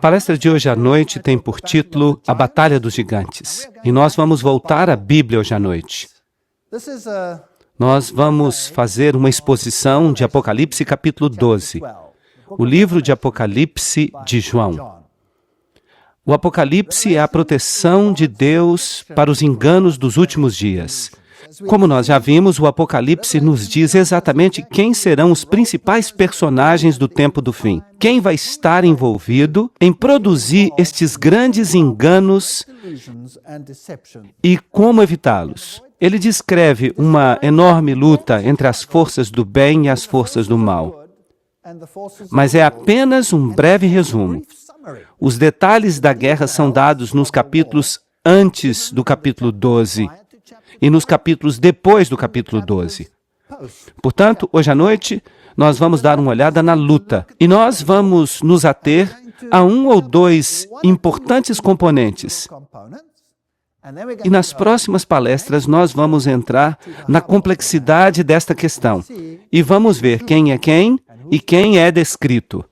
palestra de hoje à noite tem por título A Batalha dos Gigantes. E nós vamos voltar à Bíblia hoje à noite. Nós vamos fazer uma exposição de Apocalipse capítulo 12, o livro de Apocalipse de João. O Apocalipse é a proteção de Deus para os enganos dos últimos dias. Como nós já vimos, o Apocalipse nos diz exatamente quem serão os principais personagens do tempo do fim. Quem vai estar envolvido em produzir estes grandes enganos e como evitá-los. Ele descreve uma enorme luta entre as forças do bem e as forças do mal. Mas é apenas um breve resumo. Os detalhes da guerra são dados nos capítulos antes do capítulo 12 e nos capítulos depois do capítulo 12. Portanto, hoje à noite, nós vamos dar uma olhada na luta e nós vamos nos ater a um ou dois importantes componentes. E nas próximas palestras nós vamos entrar na complexidade desta questão e vamos ver quem é quem e quem é descrito.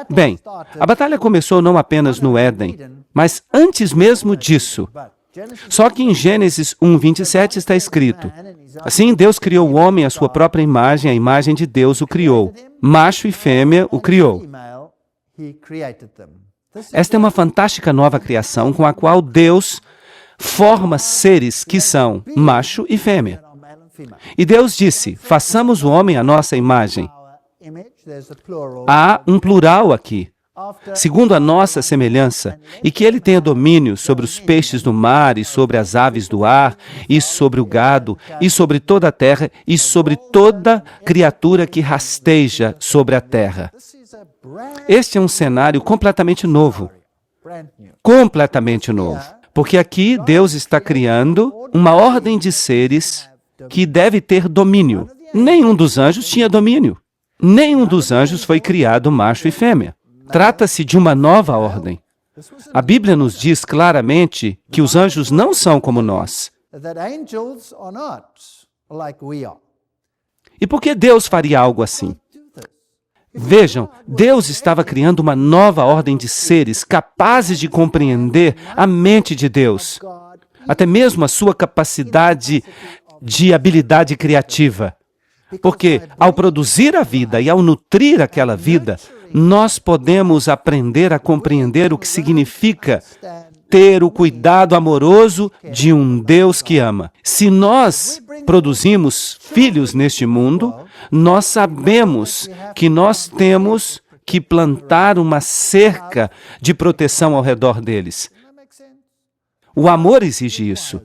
Bem, a batalha começou não apenas no Éden, mas antes mesmo disso. Só que em Gênesis 1:27 está escrito: assim Deus criou o homem à sua própria imagem, a imagem de Deus o criou. Macho e fêmea o criou. Esta é uma fantástica nova criação com a qual Deus forma seres que são macho e fêmea. E Deus disse: façamos o homem à nossa imagem. Há um plural aqui. Segundo a nossa semelhança, e que ele tenha domínio sobre os peixes do mar, e sobre as aves do ar, e sobre o gado, e sobre toda a terra, e sobre toda criatura que rasteja sobre a terra. Este é um cenário completamente novo. Completamente novo. Porque aqui Deus está criando uma ordem de seres que deve ter domínio. Nenhum dos anjos tinha domínio. Nenhum dos anjos foi criado macho e fêmea. Trata-se de uma nova ordem. A Bíblia nos diz claramente que os anjos não são como nós. E por que Deus faria algo assim? Vejam, Deus estava criando uma nova ordem de seres capazes de compreender a mente de Deus, até mesmo a sua capacidade de habilidade criativa. Porque ao produzir a vida e ao nutrir aquela vida, nós podemos aprender a compreender o que significa ter o cuidado amoroso de um Deus que ama. Se nós produzimos filhos neste mundo, nós sabemos que nós temos que plantar uma cerca de proteção ao redor deles. O amor exige isso.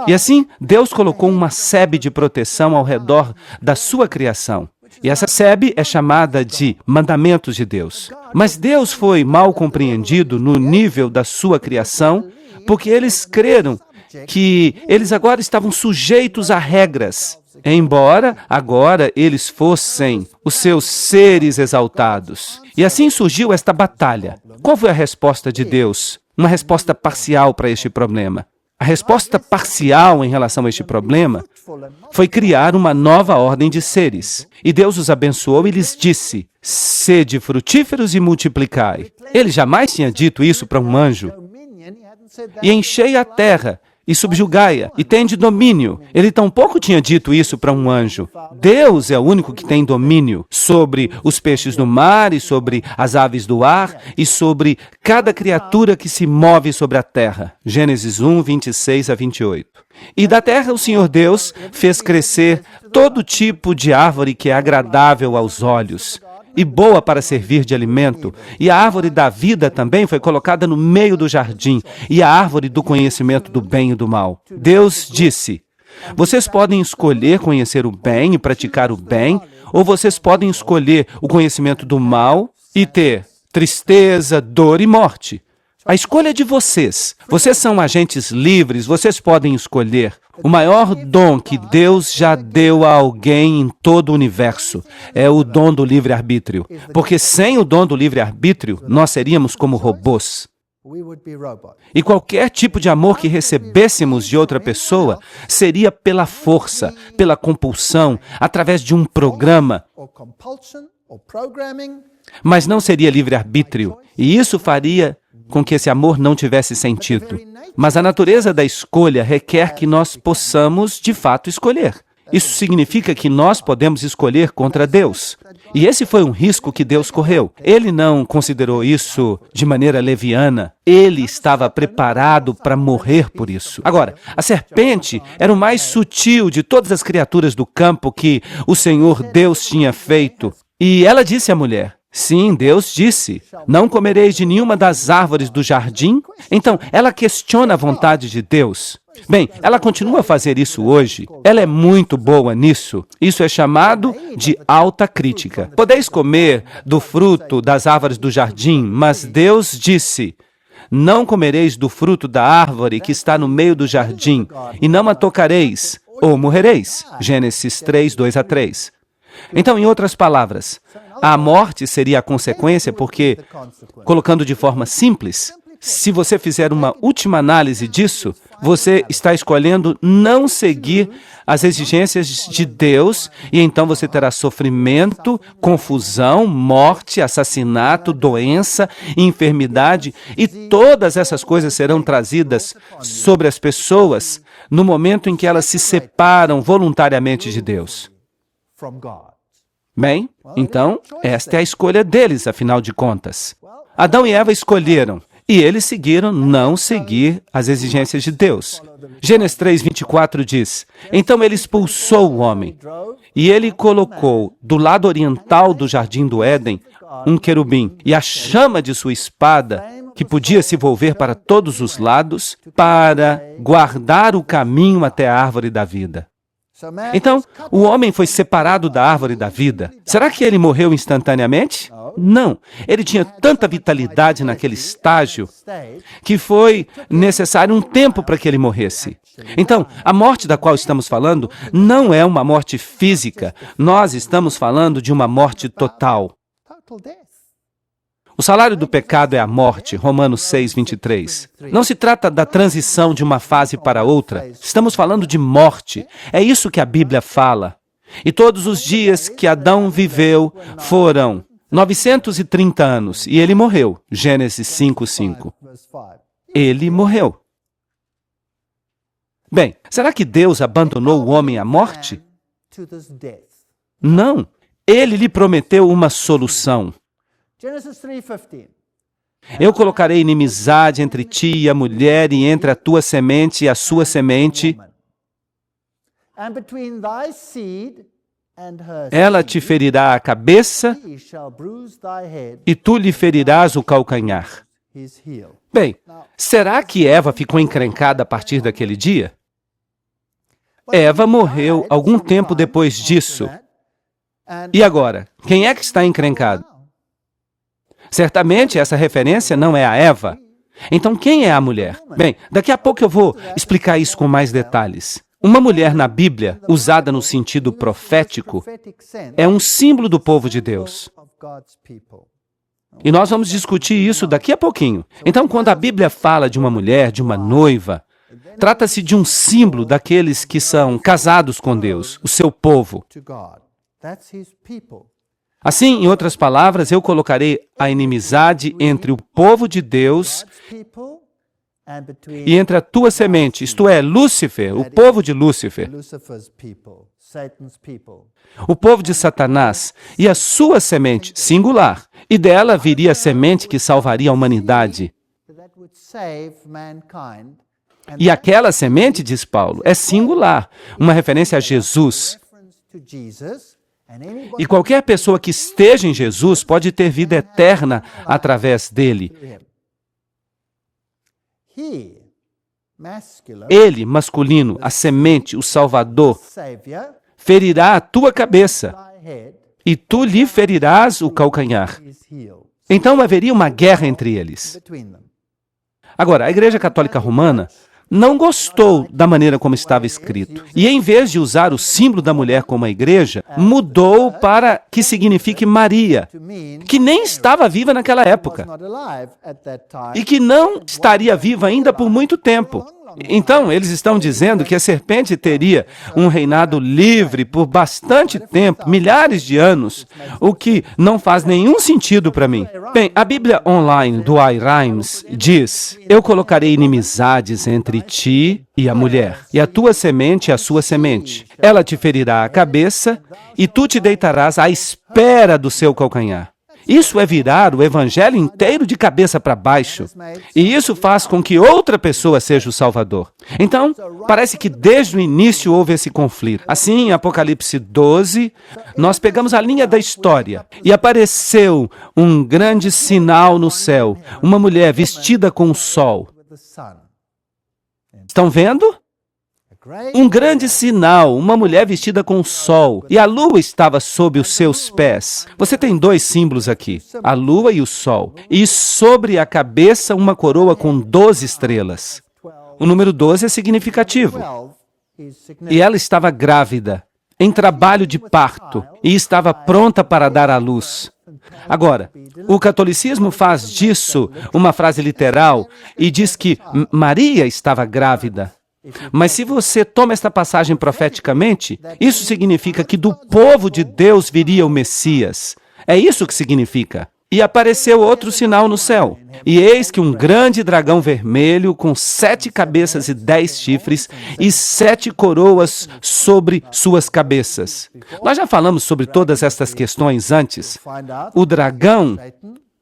E assim, Deus colocou uma sebe de proteção ao redor da sua criação. E essa sebe é chamada de mandamentos de Deus. Mas Deus foi mal compreendido no nível da sua criação, porque eles creram que eles agora estavam sujeitos a regras, embora agora eles fossem os seus seres exaltados. E assim surgiu esta batalha. Qual foi a resposta de Deus? Uma resposta parcial para este problema. A resposta parcial em relação a este problema foi criar uma nova ordem de seres. E Deus os abençoou e lhes disse: sede frutíferos e multiplicai. Ele jamais tinha dito isso para um anjo. E enchei a terra e subjugai-a, e tende domínio. Ele tampouco tinha dito isso para um anjo. Deus é o único que tem domínio sobre os peixes do mar, e sobre as aves do ar, e sobre cada criatura que se move sobre a terra. Gênesis 1:26-28. E da terra o Senhor Deus fez crescer todo tipo de árvore que é agradável aos olhos e boa para servir de alimento. E a árvore da vida também foi colocada no meio do jardim, e a árvore do conhecimento do bem e do mal. Deus disse: vocês podem escolher conhecer o bem e praticar o bem, ou vocês podem escolher o conhecimento do mal e ter tristeza, dor e morte. A escolha é de vocês. Vocês são agentes livres, vocês podem escolher. O maior dom que Deus já deu a alguém em todo o universo é o dom do livre-arbítrio. Porque sem o dom do livre-arbítrio, nós seríamos como robôs. E qualquer tipo de amor que recebêssemos de outra pessoa seria pela força, pela compulsão, através de um programa Mas não seria livre-arbítrio, e isso faria com que esse amor não tivesse sentido. Mas a natureza da escolha requer que nós possamos, de fato, escolher. Isso significa que nós podemos escolher contra Deus. E esse foi um risco que Deus correu. Ele não considerou isso de maneira leviana. Ele estava preparado para morrer por isso. Agora, a serpente era o mais sutil de todas as criaturas do campo que o Senhor Deus tinha feito. E ela disse à mulher: sim, Deus disse, não comereis de nenhuma das árvores do jardim? Então, ela questiona a vontade de Deus. Bem, ela continua a fazer isso hoje. Ela é muito boa nisso. Isso é chamado de alta crítica. Podeis comer do fruto das árvores do jardim, mas Deus disse: não comereis do fruto da árvore que está no meio do jardim, e não a tocareis, ou morrereis. Gênesis 3, 2-3. Então, em outras palavras, a morte seria a consequência porque, colocando de forma simples, se você fizer uma última análise disso, você está escolhendo não seguir as exigências de Deus e então você terá sofrimento, confusão, morte, assassinato, doença, enfermidade e todas essas coisas serão trazidas sobre as pessoas no momento em que elas se separam voluntariamente de Deus. Bem, então, esta é a escolha deles, afinal de contas. Adão e Eva escolheram, e eles seguiram não seguir as exigências de Deus. Gênesis 3:24 diz: então ele expulsou o homem, e ele colocou do lado oriental do jardim do Éden um querubim, e a chama de sua espada, que podia se volver para todos os lados, para guardar o caminho até a árvore da vida. Então, o homem foi separado da árvore da vida. Será que ele morreu instantaneamente? Não. Ele tinha tanta vitalidade naquele estágio que foi necessário um tempo para que ele morresse. Então, a morte da qual estamos falando não é uma morte física. Nós estamos falando de uma morte total. O salário do pecado é a morte, Romanos 6:23. Não se trata da transição de uma fase para outra. Estamos falando de morte. É isso que a Bíblia fala. E todos os dias que Adão viveu foram 930 anos. E ele morreu. Gênesis 5:5. Ele morreu. Bem, será que Deus abandonou o homem à morte? Não. Ele lhe prometeu uma solução. Eu colocarei inimizade entre ti e a mulher, e entre a tua semente e a sua semente. Ela te ferirá a cabeça, e tu lhe ferirás o calcanhar. Bem, será que Eva ficou encrencada a partir daquele dia? Eva morreu algum tempo depois disso. E agora, quem é que está encrencado? Certamente essa referência não é a Eva. Então quem é a mulher? Bem, daqui a pouco eu vou explicar isso com mais detalhes. Uma mulher na Bíblia, usada no sentido profético, é um símbolo do povo de Deus. E nós vamos discutir isso daqui a pouquinho. Então, quando a Bíblia fala de uma mulher, de uma noiva, trata-se de um símbolo daqueles que são casados com Deus, o seu povo. Assim, em outras palavras, eu colocarei a inimizade entre o povo de Deus e entre a tua semente, isto é, Lúcifer, o povo de Lúcifer, o povo de Satanás, e a sua semente, singular, e dela viria a semente que salvaria a humanidade. E aquela semente, diz Paulo, é singular, uma referência a Jesus. E qualquer pessoa que esteja em Jesus pode ter vida eterna através dele. Ele, masculino, a semente, o Salvador, ferirá a tua cabeça, e tu lhe ferirás o calcanhar. Então haveria uma guerra entre eles. Agora, a Igreja Católica Romana não gostou da maneira como estava escrito. E em vez de usar o símbolo da mulher como a igreja, mudou para que signifique Maria, que nem estava viva naquela época e que não estaria viva ainda por muito tempo. Então, eles estão dizendo que a serpente teria um reinado livre por bastante tempo, milhares de anos, o que não faz nenhum sentido para mim. Bem, a Bíblia online do iRhymes diz: eu colocarei inimizades entre ti e a mulher, e a tua semente e a sua semente. Ela te ferirá a cabeça, e tu te deitarás à espera do seu calcanhar. Isso é virar o evangelho inteiro de cabeça para baixo. E isso faz com que outra pessoa seja o Salvador. Então, parece que desde o início houve esse conflito. Assim, em Apocalipse 12, nós pegamos a linha da história. E apareceu um grande sinal no céu. Uma mulher vestida com o sol. Estão vendo? Um grande sinal, uma mulher vestida com o sol, e a lua estava sob os seus pés. Você tem dois símbolos aqui, a lua e o sol. E sobre a cabeça uma coroa com 12 estrelas. O número 12 é significativo. E ela estava grávida, em trabalho de parto, e estava pronta para dar à luz. Agora, o catolicismo faz disso uma frase literal e diz que Maria estava grávida. Mas se você toma esta passagem profeticamente, isso significa que do povo de Deus viria o Messias. É isso que significa. E apareceu outro sinal no céu. E eis que um grande dragão vermelho, com 7 cabeças e 10 chifres, e 7 coroas sobre suas cabeças. Nós já falamos sobre todas estas questões antes. O dragão,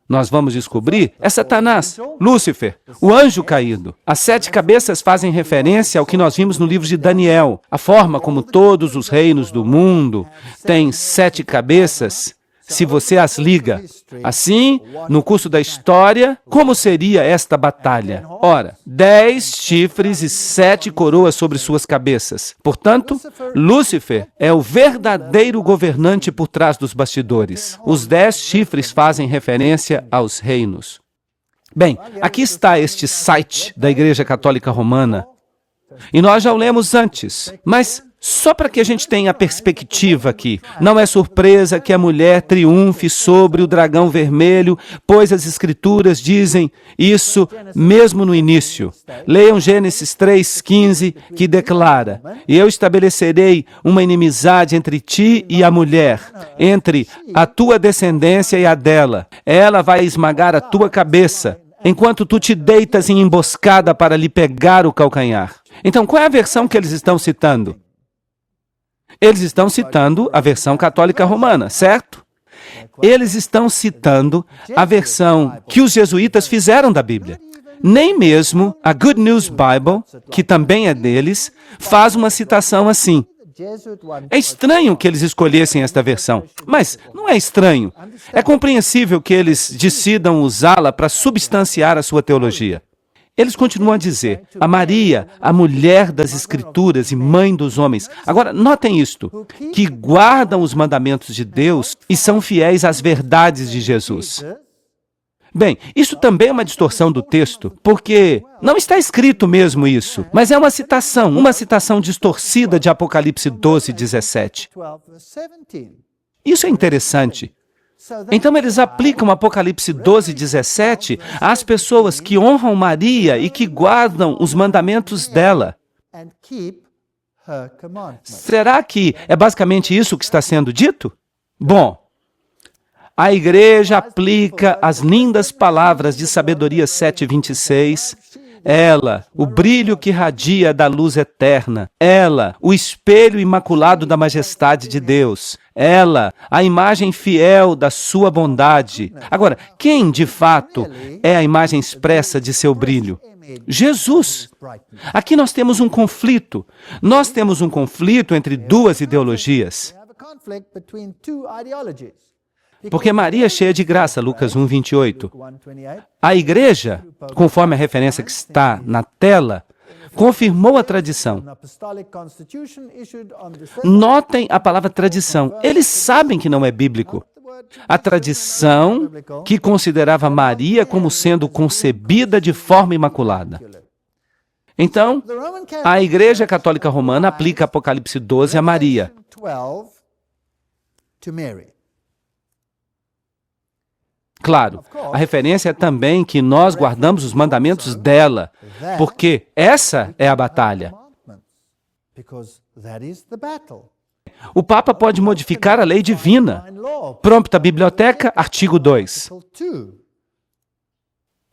nós vamos descobrir, é Satanás, Lúcifer, o anjo caído. As 7 cabeças fazem referência ao que nós vimos no livro de Daniel. A forma como todos os reinos do mundo têm 7 cabeças, se você as liga. Assim, no curso da história, como seria esta batalha? Ora, 10 chifres e 7 coroas sobre suas cabeças. Portanto, Lúcifer é o verdadeiro governante por trás dos bastidores. Os 10 chifres fazem referência aos reinos. Bem, aqui está este site da Igreja Católica Romana. E nós já o lemos antes, mas só para que a gente tenha a perspectiva aqui. Não é surpresa que a mulher triunfe sobre o dragão vermelho, pois as Escrituras dizem isso mesmo no início. Leiam Gênesis 3,15, que declara: e eu estabelecerei uma inimizade entre ti e a mulher, entre a tua descendência e a dela. Ela vai esmagar a tua cabeça, enquanto tu te deitas em emboscada para lhe pegar o calcanhar. Então, qual é a versão que eles estão citando? Eles estão citando a versão católica romana, certo? Eles estão citando a versão que os jesuítas fizeram da Bíblia. Nem mesmo a Good News Bible, que também é deles, faz uma citação assim. É estranho que eles escolhessem esta versão, mas não é estranho. É compreensível que eles decidam usá-la para substanciar a sua teologia. Eles continuam a dizer, a Maria, a mulher das Escrituras e mãe dos homens. Agora, notem isto, que guardam os mandamentos de Deus e são fiéis às verdades de Jesus. Bem, isso também é uma distorção do texto, porque não está escrito mesmo isso, mas é uma citação distorcida de Apocalipse 12, 17. Isso é interessante. Então eles aplicam Apocalipse 12, 17 às pessoas que honram Maria e que guardam os mandamentos dela. Será que é basicamente isso que está sendo dito? Bom, a igreja aplica as lindas palavras de Sabedoria 7:26. Ela, o brilho que radia da luz eterna. Ela, o espelho imaculado da majestade de Deus. Ela, a imagem fiel da sua bondade. Agora, quem de fato é a imagem expressa de seu brilho? Jesus. Aqui nós temos um conflito. Nós temos um conflito entre duas ideologias. Porque Maria é cheia de graça, Lucas 1:28. A igreja, conforme a referência que está na tela, confirmou a tradição. Notem a palavra tradição. Eles sabem que não é bíblico. A tradição que considerava Maria como sendo concebida de forma imaculada. Então, a Igreja Católica Romana aplica Apocalipse 12 a Maria. Claro, a referência é também que nós guardamos os mandamentos dela, porque essa é a batalha. O Papa pode modificar a lei divina. Prompta Biblioteca, artigo 2.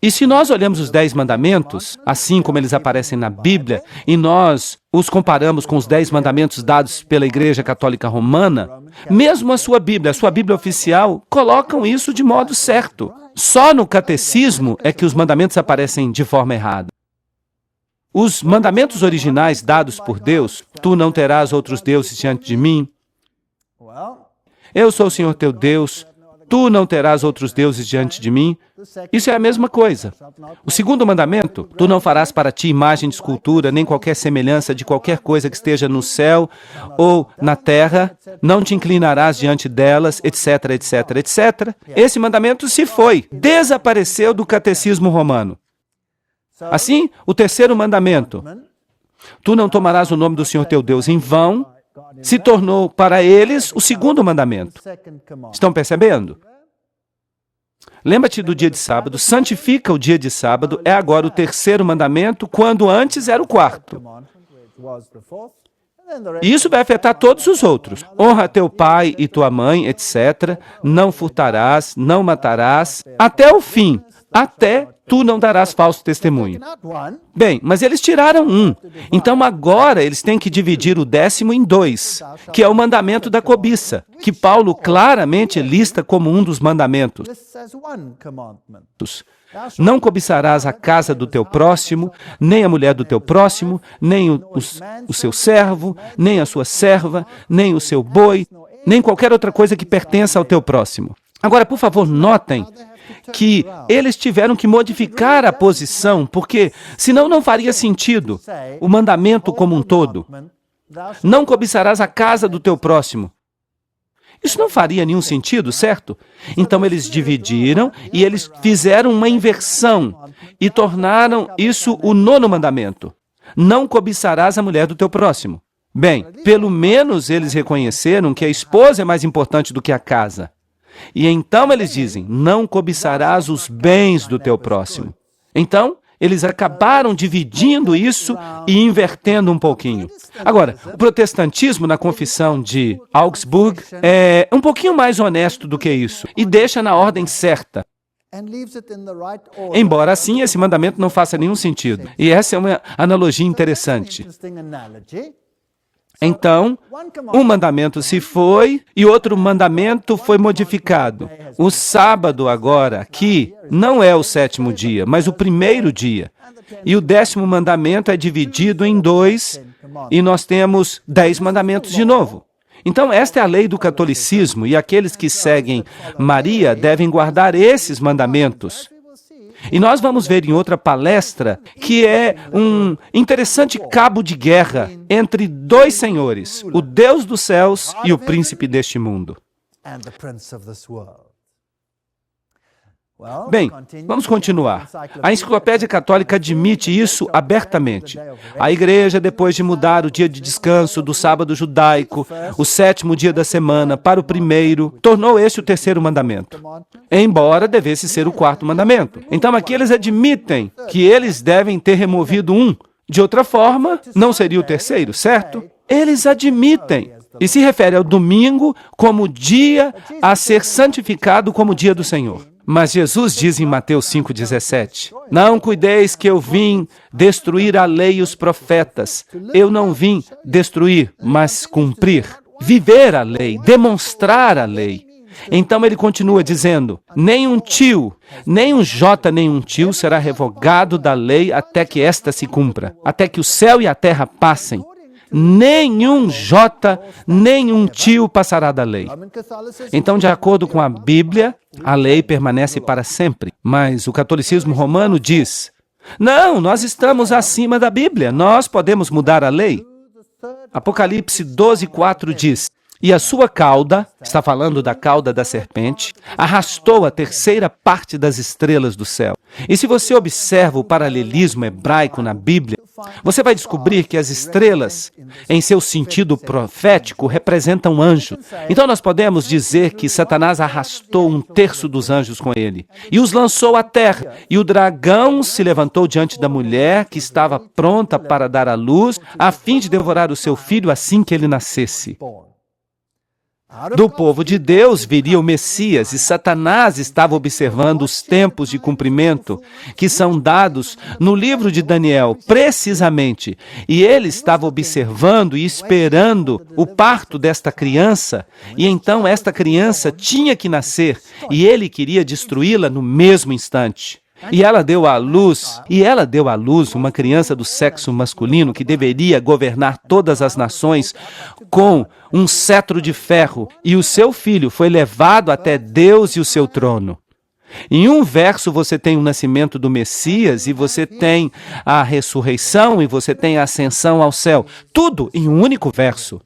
E se nós olhamos os 10 mandamentos, assim como eles aparecem na Bíblia, e nós os comparamos com os 10 mandamentos dados pela Igreja Católica Romana, mesmo a sua Bíblia oficial, colocam isso de modo certo. Só no catecismo é que os mandamentos aparecem de forma errada. Os mandamentos originais dados por Deus, tu não terás outros deuses diante de mim, eu sou o Senhor teu Deus, tu não terás outros deuses diante de mim, isso é a mesma coisa. O segundo mandamento, tu não farás para ti imagem de escultura, nem qualquer semelhança de qualquer coisa que esteja no céu ou na terra, não te inclinarás diante delas, etc, etc, etc. Esse mandamento se foi, desapareceu do catecismo romano. Assim, o terceiro mandamento, tu não tomarás o nome do Senhor teu Deus em vão, se tornou para eles o segundo mandamento. Estão percebendo? Lembra-te do dia de sábado, santifica o dia de sábado, é agora o terceiro mandamento, quando antes era o quarto. E isso vai afetar todos os outros. Honra teu pai e tua mãe, etc. Não furtarás, não matarás, até o fim. Até tu não darás falso testemunho. Bem, mas eles tiraram um. Então agora eles têm que dividir o 10º em 2, que é o mandamento da cobiça, que Paulo claramente lista como um dos mandamentos. Não cobiçarás a casa do teu próximo, nem a mulher do teu próximo, nem o seu servo, nem a sua serva, nem o seu boi, nem qualquer outra coisa que pertença ao teu próximo. Agora, por favor, notem que eles tiveram que modificar a posição, porque senão não faria sentido o mandamento como um todo. Não cobiçarás a casa do teu próximo. Isso não faria nenhum sentido, certo? Então eles dividiram e eles fizeram uma inversão e tornaram isso o 9º mandamento. Não cobiçarás a mulher do teu próximo. Bem, pelo menos eles reconheceram que a esposa é mais importante do que a casa. E então eles dizem, não cobiçarás os bens do teu próximo. Então, eles acabaram dividindo isso e invertendo um pouquinho. Agora, o protestantismo na confissão de Augsburg é um pouquinho mais honesto do que isso e deixa na ordem certa. Embora assim, esse mandamento não faça nenhum sentido. E essa é uma analogia interessante. Então, um mandamento se foi e outro mandamento foi modificado. O sábado agora, aqui, não é o 7º dia, mas o 1º dia. E o 10º mandamento é dividido em 2 e nós temos 10 mandamentos de novo. Então, esta é a lei do catolicismo e aqueles que seguem Maria devem guardar esses mandamentos. E nós vamos ver em outra palestra que é um interessante cabo de guerra entre 2 senhores, o Deus dos céus e o príncipe deste mundo. Bem, vamos continuar. A Enciclopédia Católica admite isso abertamente. A Igreja, depois de mudar o dia de descanso do sábado judaico, o 7º dia da semana, para o 1º, tornou este o 3º mandamento, embora devesse ser o 4º mandamento. Então aqui eles admitem que eles devem ter removido um. De outra forma, não seria o 3º, certo? Eles admitem. E se refere ao domingo como dia a ser santificado como dia do Senhor. Mas Jesus diz em Mateus 5,17, não cuideis que eu vim destruir a lei e os profetas. Eu não vim destruir, mas cumprir. Viver a lei, demonstrar a lei. Então ele continua dizendo, nem um tio, nem um jota, nem um tio será revogado da lei até que esta se cumpra, até que o céu e a terra passem. Nenhum jota, nenhum tio passará da lei. Então, de acordo com a Bíblia, a lei permanece para sempre. Mas o catolicismo romano diz, não, nós estamos acima da Bíblia, nós podemos mudar a lei. Apocalipse 12:4 diz, e a sua cauda, está falando da cauda da serpente, arrastou a 3ª parte das estrelas do céu. E se você observa o paralelismo hebraico na Bíblia, Você vai descobrir que as estrelas, em seu sentido profético, representam anjos. Então nós podemos dizer que Satanás arrastou 1/3 dos anjos com ele e os lançou à terra. E o dragão se levantou diante da mulher que estava pronta para dar à luz, a fim de devorar o seu filho assim que ele nascesse. Do povo de Deus viria o Messias, e Satanás estava observando os tempos de cumprimento que são dados no livro de Daniel, precisamente. E ele estava observando e esperando o parto desta criança, e então esta criança tinha que nascer, e ele queria destruí-la no mesmo instante. E ela deu à luz uma criança do sexo masculino que deveria governar todas as nações com um cetro de ferro, e o seu filho foi levado até Deus e o seu trono. Em um verso você tem o nascimento do Messias, e você tem a ressurreição, e você tem a ascensão ao céu. Tudo em um único verso.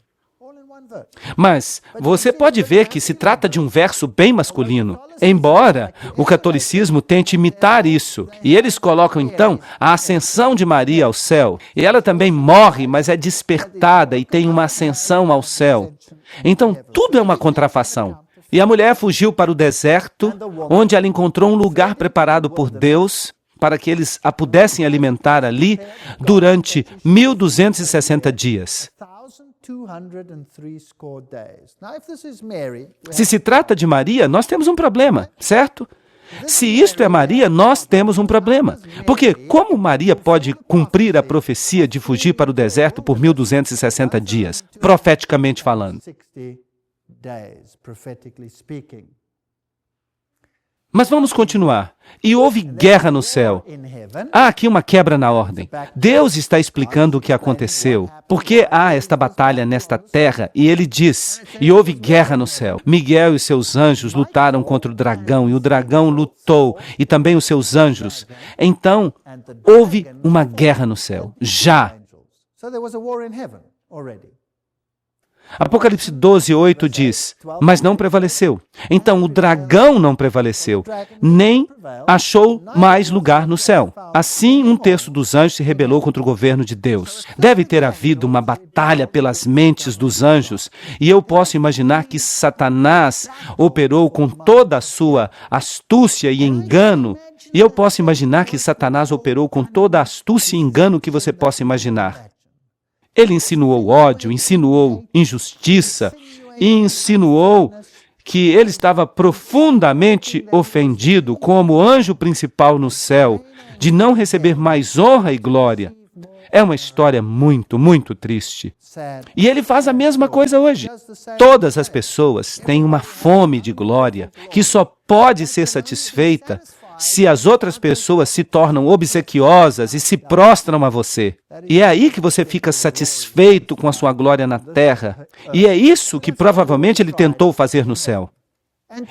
Mas você pode ver que se trata de um verso bem masculino, embora o catolicismo tente imitar isso. E eles colocam então a ascensão de Maria ao céu. E ela também morre, mas é despertada e tem uma ascensão ao céu. Então tudo é uma contrafação. E a mulher fugiu para o deserto, onde ela encontrou um lugar preparado por Deus para que eles a pudessem alimentar ali durante 1260 dias. Se se trata de Maria, nós temos um problema, certo? Se isto é Maria, nós temos um problema. Porque como Maria pode cumprir a profecia de fugir para o deserto por 1260 dias, profeticamente falando? Mas vamos continuar. E houve guerra no céu. Há aqui uma quebra na ordem. Deus está explicando o que aconteceu. Por que há esta batalha nesta terra? E ele diz, e houve guerra no céu. Miguel e seus anjos lutaram contra o dragão, e o dragão lutou, e também os seus anjos. Então, houve uma guerra no céu. Já. Apocalipse 12:8 diz, mas não prevaleceu. Então o dragão não prevaleceu, nem achou mais lugar no céu. Assim, 1/3 dos anjos se rebelou contra o governo de Deus. Deve ter havido uma batalha pelas mentes dos anjos, e eu posso imaginar que Satanás operou com toda a sua astúcia e engano, e eu posso imaginar que Satanás operou com toda a astúcia e engano que você possa imaginar. Ele insinuou ódio, insinuou injustiça, e insinuou que ele estava profundamente ofendido como anjo principal no céu, de não receber mais honra e glória. É uma história muito, muito triste. E ele faz a mesma coisa hoje. Todas as pessoas têm uma fome de glória que só pode ser satisfeita se as outras pessoas se tornam obsequiosas e se prostram a você. E é aí que você fica satisfeito com a sua glória na terra. E é isso que provavelmente ele tentou fazer no céu.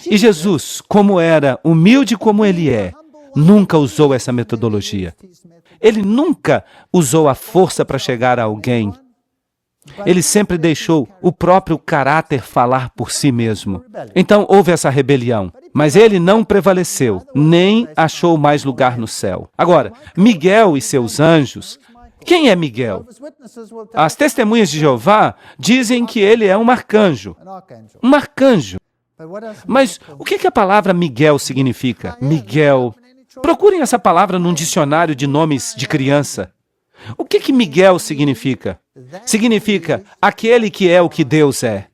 E Jesus, como era humilde como ele é, nunca usou essa metodologia. Ele nunca usou a força para chegar a alguém. Ele sempre deixou o próprio caráter falar por si mesmo. Então houve essa rebelião, mas ele não prevaleceu, nem achou mais lugar no céu. Agora, Miguel e seus anjos. Quem é Miguel? As testemunhas de Jeová dizem que ele é um arcanjo. Um arcanjo. Mas o que a palavra Miguel significa? Miguel. Procurem essa palavra num dicionário de nomes de criança. O que Miguel significa? Significa aquele que é o que Deus é.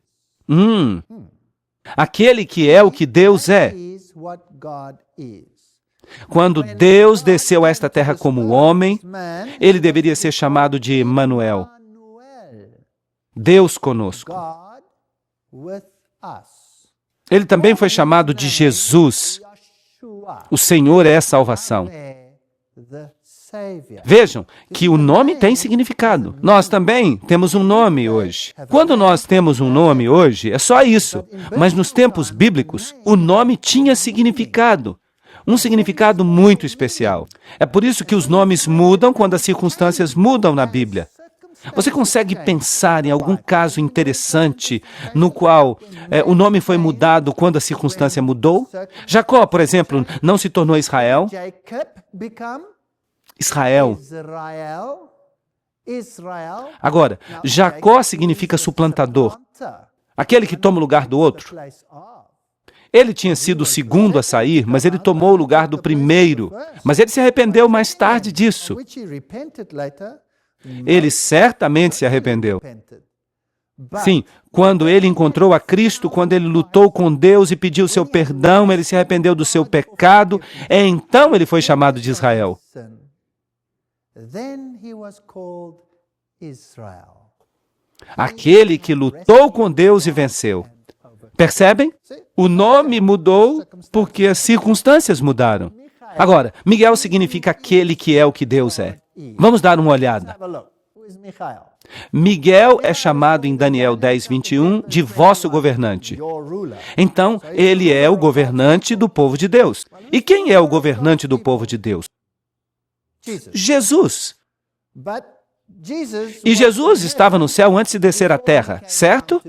Aquele que é o que Deus é. Quando Deus desceu a esta terra como homem, ele deveria ser chamado de Emanuel. Deus conosco. Ele também foi chamado de Jesus. O Senhor é a salvação. Vejam que o nome tem significado. Nós também temos um nome hoje. Quando nós temos um nome hoje, é só isso. Mas nos tempos bíblicos, o nome tinha significado. Um significado muito especial. É por isso que os nomes mudam quando as circunstâncias mudam na Bíblia. Você consegue pensar em algum caso interessante no qual o nome foi mudado quando a circunstância mudou? Jacó, por exemplo, não se tornou Israel. Israel. Agora, Jacó significa suplantador, aquele que toma o lugar do outro. Ele tinha sido o segundo a sair, mas ele tomou o lugar do primeiro. Mas ele se arrependeu mais tarde disso. Ele certamente se arrependeu. Sim, quando ele encontrou a Cristo, quando ele lutou com Deus e pediu seu perdão, ele se arrependeu do seu pecado, então ele foi chamado de Israel. Aquele que lutou com Deus e venceu. Percebem? O nome mudou porque as circunstâncias mudaram. Agora, Miguel significa aquele que é o que Deus é. Vamos dar uma olhada. Miguel é chamado em Daniel 10:21 de vosso governante. Então, ele é o governante do povo de Deus. E quem é o governante do povo de Deus? Jesus. E Jesus estava no céu antes de descer à terra, certo?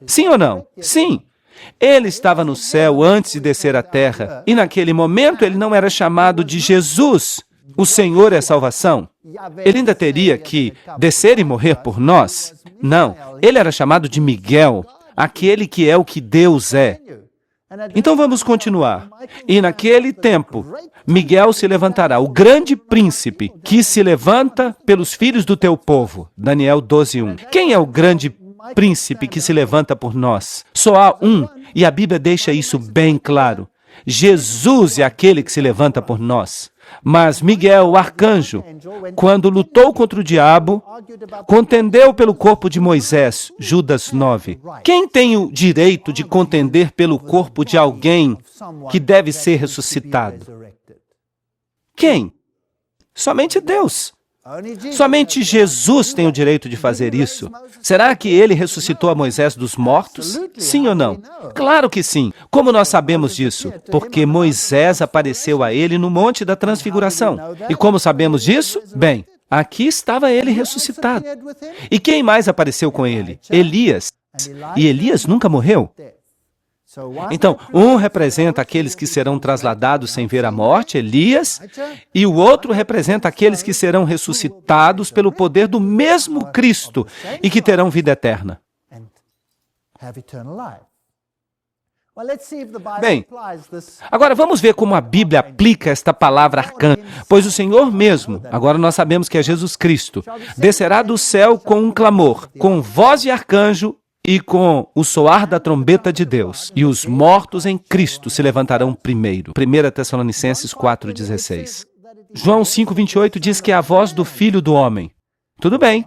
Sim ou não? Sim. Ele estava no céu antes de descer à terra. E naquele momento ele não era chamado de Jesus. O Senhor é a salvação. Ele ainda teria que descer e morrer por nós? Não. Ele era chamado de Miguel, aquele que é o que Deus é. Então vamos continuar. E naquele tempo, Miguel se levantará, o grande príncipe que se levanta pelos filhos do teu povo. Daniel 12:1. Quem é o grande príncipe que se levanta por nós? Só há um, e a Bíblia deixa isso bem claro. Jesus é aquele que se levanta por nós. Mas Miguel, o arcanjo, quando lutou contra o diabo, contendeu pelo corpo de Moisés, Judas 9. Quem tem o direito de contender pelo corpo de alguém que deve ser ressuscitado? Quem? Somente Deus. Somente Jesus tem o direito de fazer isso. Será que ele ressuscitou a Moisés dos mortos? Sim ou não? Claro que sim. Como nós sabemos disso? Porque Moisés apareceu a ele no Monte da Transfiguração. E como sabemos disso? Bem, aqui estava ele ressuscitado. E quem mais apareceu com ele? Elias. E Elias nunca morreu. Então, um representa aqueles que serão trasladados sem ver a morte, Elias, e o outro representa aqueles que serão ressuscitados pelo poder do mesmo Cristo e que terão vida eterna. Bem, agora vamos ver como a Bíblia aplica esta palavra arcanjo, pois o Senhor mesmo, agora nós sabemos que é Jesus Cristo, descerá do céu com um clamor, com voz de arcanjo, e com o soar da trombeta de Deus, e os mortos em Cristo se levantarão primeiro. 1 Tessalonicenses 4:16. João 5:28 diz que é a voz do Filho do Homem. Tudo bem.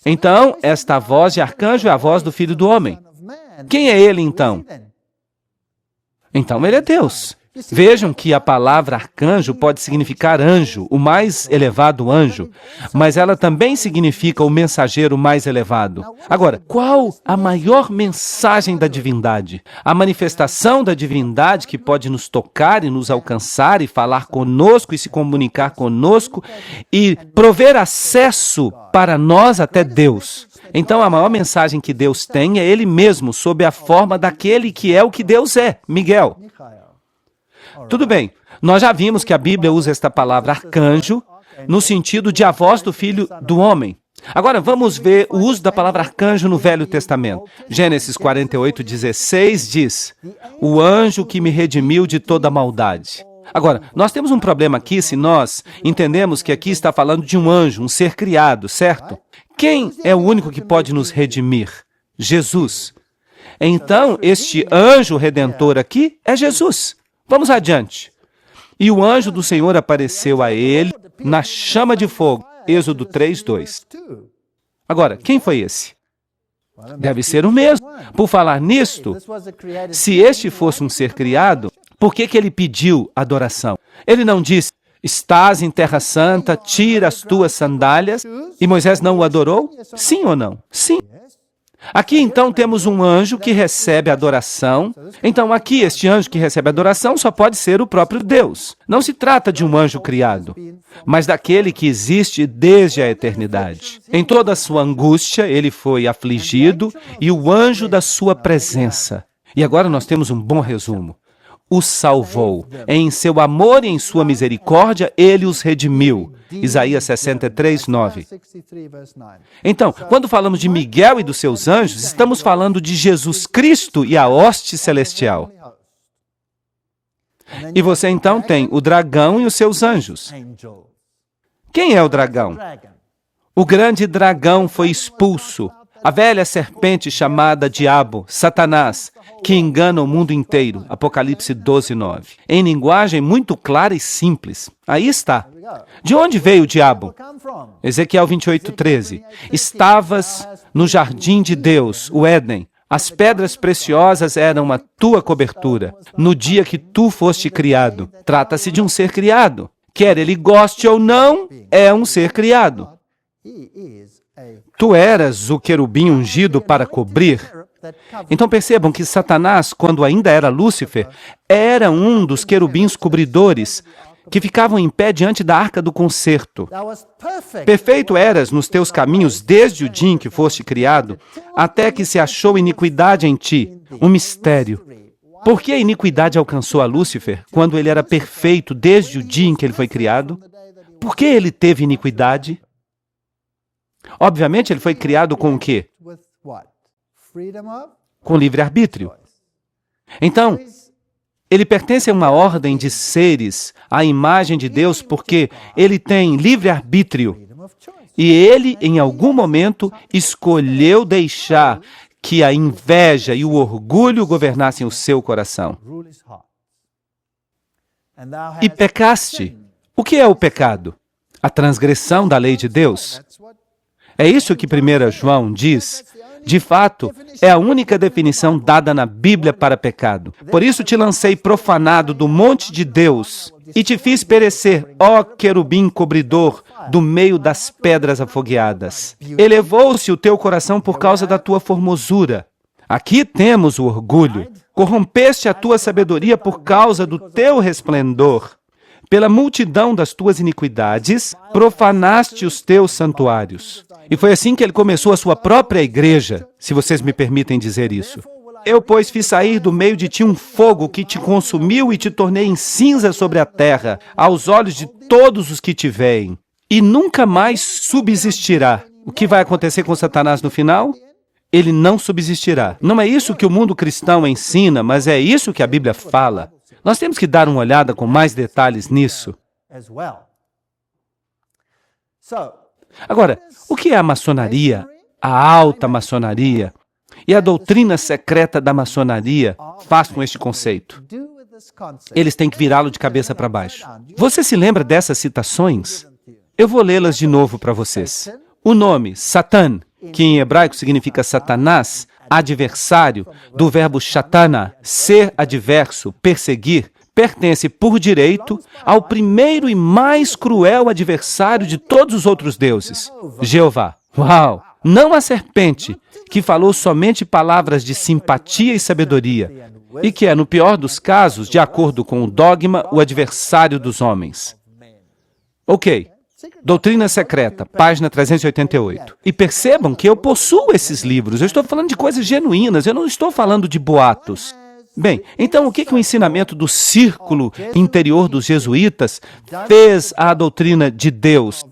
Então, esta voz de arcanjo é a voz do Filho do Homem. Quem é ele, então? Então, ele é Deus. Vejam que a palavra arcanjo pode significar anjo, o mais elevado anjo, mas ela também significa o mensageiro mais elevado. Agora, qual a maior mensagem da divindade? A manifestação da divindade que pode nos tocar e nos alcançar e falar conosco e se comunicar conosco e prover acesso para nós até Deus. Então, a maior mensagem que Deus tem é Ele mesmo, sob a forma daquele que é o que Deus é, Miguel. Tudo bem, nós já vimos que a Bíblia usa esta palavra arcanjo no sentido de a voz do Filho do Homem. Agora vamos ver o uso da palavra arcanjo no Velho Testamento. Gênesis 48:16 diz: o anjo que me redimiu de toda maldade. Agora, nós temos um problema aqui se nós entendemos que aqui está falando de um anjo, um ser criado, certo? Quem é o único que pode nos redimir? Jesus. Então, este anjo redentor aqui é Jesus. Vamos adiante. E o anjo do Senhor apareceu a ele na chama de fogo. Êxodo 3:2. Agora, quem foi esse? Deve ser o mesmo. Por falar nisto, se este fosse um ser criado, por que ele pediu adoração? Ele não disse, estás em terra santa, tira as tuas sandálias, e Moisés não o adorou? Sim ou não? Sim. Aqui, então, temos um anjo que recebe adoração. Então, aqui, este anjo que recebe adoração só pode ser o próprio Deus. Não se trata de um anjo criado, mas daquele que existe desde a eternidade. Em toda a sua angústia, ele foi afligido e o anjo da sua presença. E agora nós temos um bom resumo. os salvou. Em seu amor e em sua misericórdia, ele os redimiu. Isaías 63, 9. Então, quando falamos de Miguel e dos seus anjos, estamos falando de Jesus Cristo e a hoste celestial. E você então tem o dragão e os seus anjos. Quem é o dragão? O grande dragão foi expulso. A velha serpente chamada Diabo, Satanás, que engana o mundo inteiro. Apocalipse 12, 9. Em linguagem muito clara e simples. Aí está. De onde veio o diabo? Ezequiel 28, 13. Estavas no jardim de Deus, o Éden. As pedras preciosas eram a tua cobertura. No dia que tu foste criado. Trata-se de um ser criado. Quer ele goste ou não, é um ser criado. Tu eras o querubim ungido para cobrir. Então percebam que Satanás, quando ainda era Lúcifer, era um dos querubins cobridores que ficavam em pé diante da arca do concerto. Perfeito eras nos teus caminhos desde o dia em que foste criado, até que se achou iniquidade em ti, um mistério. Por que a iniquidade alcançou a Lúcifer quando ele era perfeito desde o dia em que ele foi criado? Por que ele teve iniquidade? Obviamente, ele foi criado com o quê? Com livre-arbítrio. Então, ele pertence a uma ordem de seres, à imagem de Deus, porque ele tem livre-arbítrio. E ele, em algum momento, escolheu deixar que a inveja e o orgulho governassem o seu coração. E pecaste. O que é o pecado? A transgressão da lei de Deus. É isso que 1 João diz. De fato, é a única definição dada na Bíblia para pecado. Por isso te lancei profanado do monte de Deus e te fiz perecer, ó querubim cobridor, do meio das pedras afogueadas. Elevou-se o teu coração por causa da tua formosura. Aqui temos o orgulho. Corrompeste a tua sabedoria por causa do teu resplendor. Pela multidão das tuas iniquidades, profanaste os teus santuários. E foi assim que ele começou a sua própria igreja, se vocês me permitem dizer isso. Eu, pois, fiz sair do meio de ti um fogo que te consumiu e te tornei em cinza sobre a terra, aos olhos de todos os que te veem. E nunca mais subsistirá. O que vai acontecer com Satanás no final? Ele não subsistirá. Não é isso que o mundo cristão ensina, mas é isso que a Bíblia fala. Nós temos que dar uma olhada com mais detalhes nisso. Agora, o que é a maçonaria, a alta maçonaria e a doutrina secreta da maçonaria faz com este conceito? Eles têm que virá-lo de cabeça para baixo. Você se lembra dessas citações? Eu vou lê-las de novo para vocês. O nome Satan, que em hebraico significa Satanás, adversário, do verbo shatana, ser adverso, perseguir, pertence por direito ao primeiro e mais cruel adversário de todos os outros deuses, Jeová. Uau! Não a serpente, que falou somente palavras de simpatia e sabedoria, e que é, no pior dos casos, de acordo com o dogma, o adversário dos homens. Ok. Doutrina Secreta, página 388. E percebam que eu possuo esses livros. Eu estou falando de coisas genuínas, eu não estou falando de boatos. Bem, então o que o ensinamento do círculo interior dos jesuítas fez à doutrina de Deus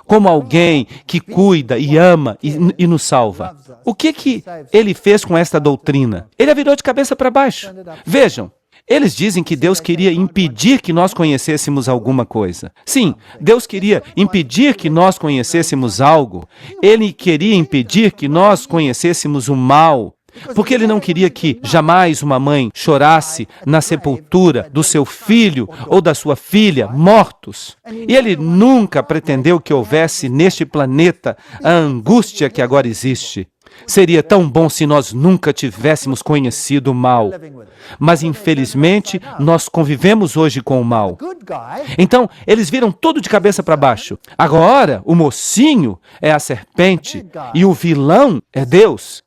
como alguém que cuida e ama e nos salva? O que ele fez com esta doutrina? Ele a virou de cabeça para baixo. Vejam, eles dizem que Deus queria impedir que nós conhecêssemos alguma coisa. Sim, Deus queria impedir que nós conhecêssemos algo. Ele queria impedir que nós conhecêssemos o mal. Porque ele não queria que jamais uma mãe chorasse na sepultura do seu filho ou da sua filha mortos. E ele nunca pretendeu que houvesse neste planeta a angústia que agora existe. Seria tão bom se nós nunca tivéssemos conhecido o mal. Mas, infelizmente, nós convivemos hoje com o mal. Então, eles viram tudo de cabeça para baixo. Agora, o mocinho é a serpente e o vilão é Deus.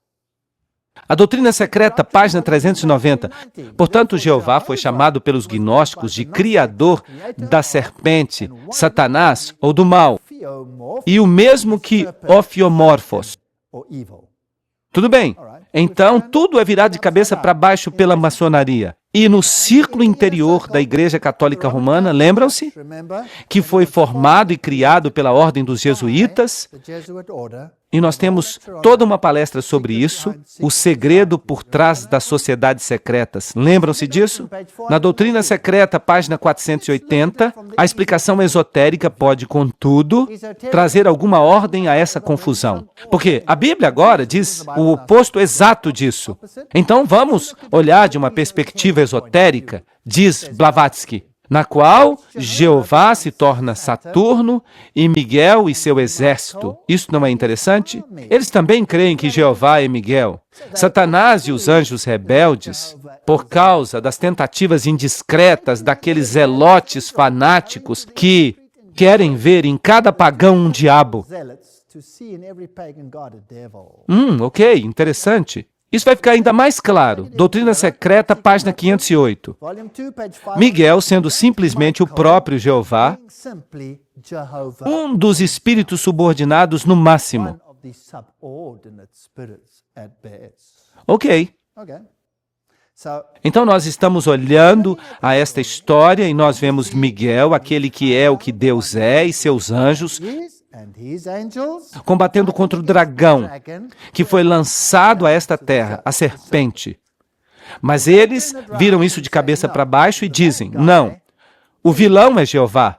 A doutrina secreta, página 390. Portanto, Jeová foi chamado pelos gnósticos de criador da serpente, Satanás ou do mal. E o mesmo que Ofiomorfos. Tudo bem. Então, tudo é virado de cabeça para baixo pela maçonaria. E no círculo interior da Igreja Católica Romana, lembram-se? Que foi formado e criado pela Ordem dos Jesuítas. E nós temos toda uma palestra sobre isso, o segredo por trás das sociedades secretas. Lembram-se disso? Na Doutrina Secreta, página 480, a explicação esotérica pode, contudo, trazer alguma ordem a essa confusão. Porque a Bíblia agora diz o oposto exato disso. Então vamos olhar de uma perspectiva esotérica, diz Blavatsky, na qual Jeová se torna Saturno e Miguel e seu exército. Isso não é interessante? Eles também creem que Jeová é Miguel. Satanás e os anjos rebeldes, por causa das tentativas indiscretas daqueles zelotes fanáticos que querem ver em cada pagão um diabo. Ok, interessante. Isso vai ficar ainda mais claro. Doutrina Secreta, página 508. Miguel sendo simplesmente o próprio Jeová, um dos espíritos subordinados no máximo. Ok. Então nós estamos olhando a esta história e nós vemos Miguel, aquele que é o que Deus é, e seus anjos, combatendo contra o dragão, que foi lançado a esta terra, a serpente. Mas eles viram isso de cabeça para baixo e dizem, não, o vilão é Jeová.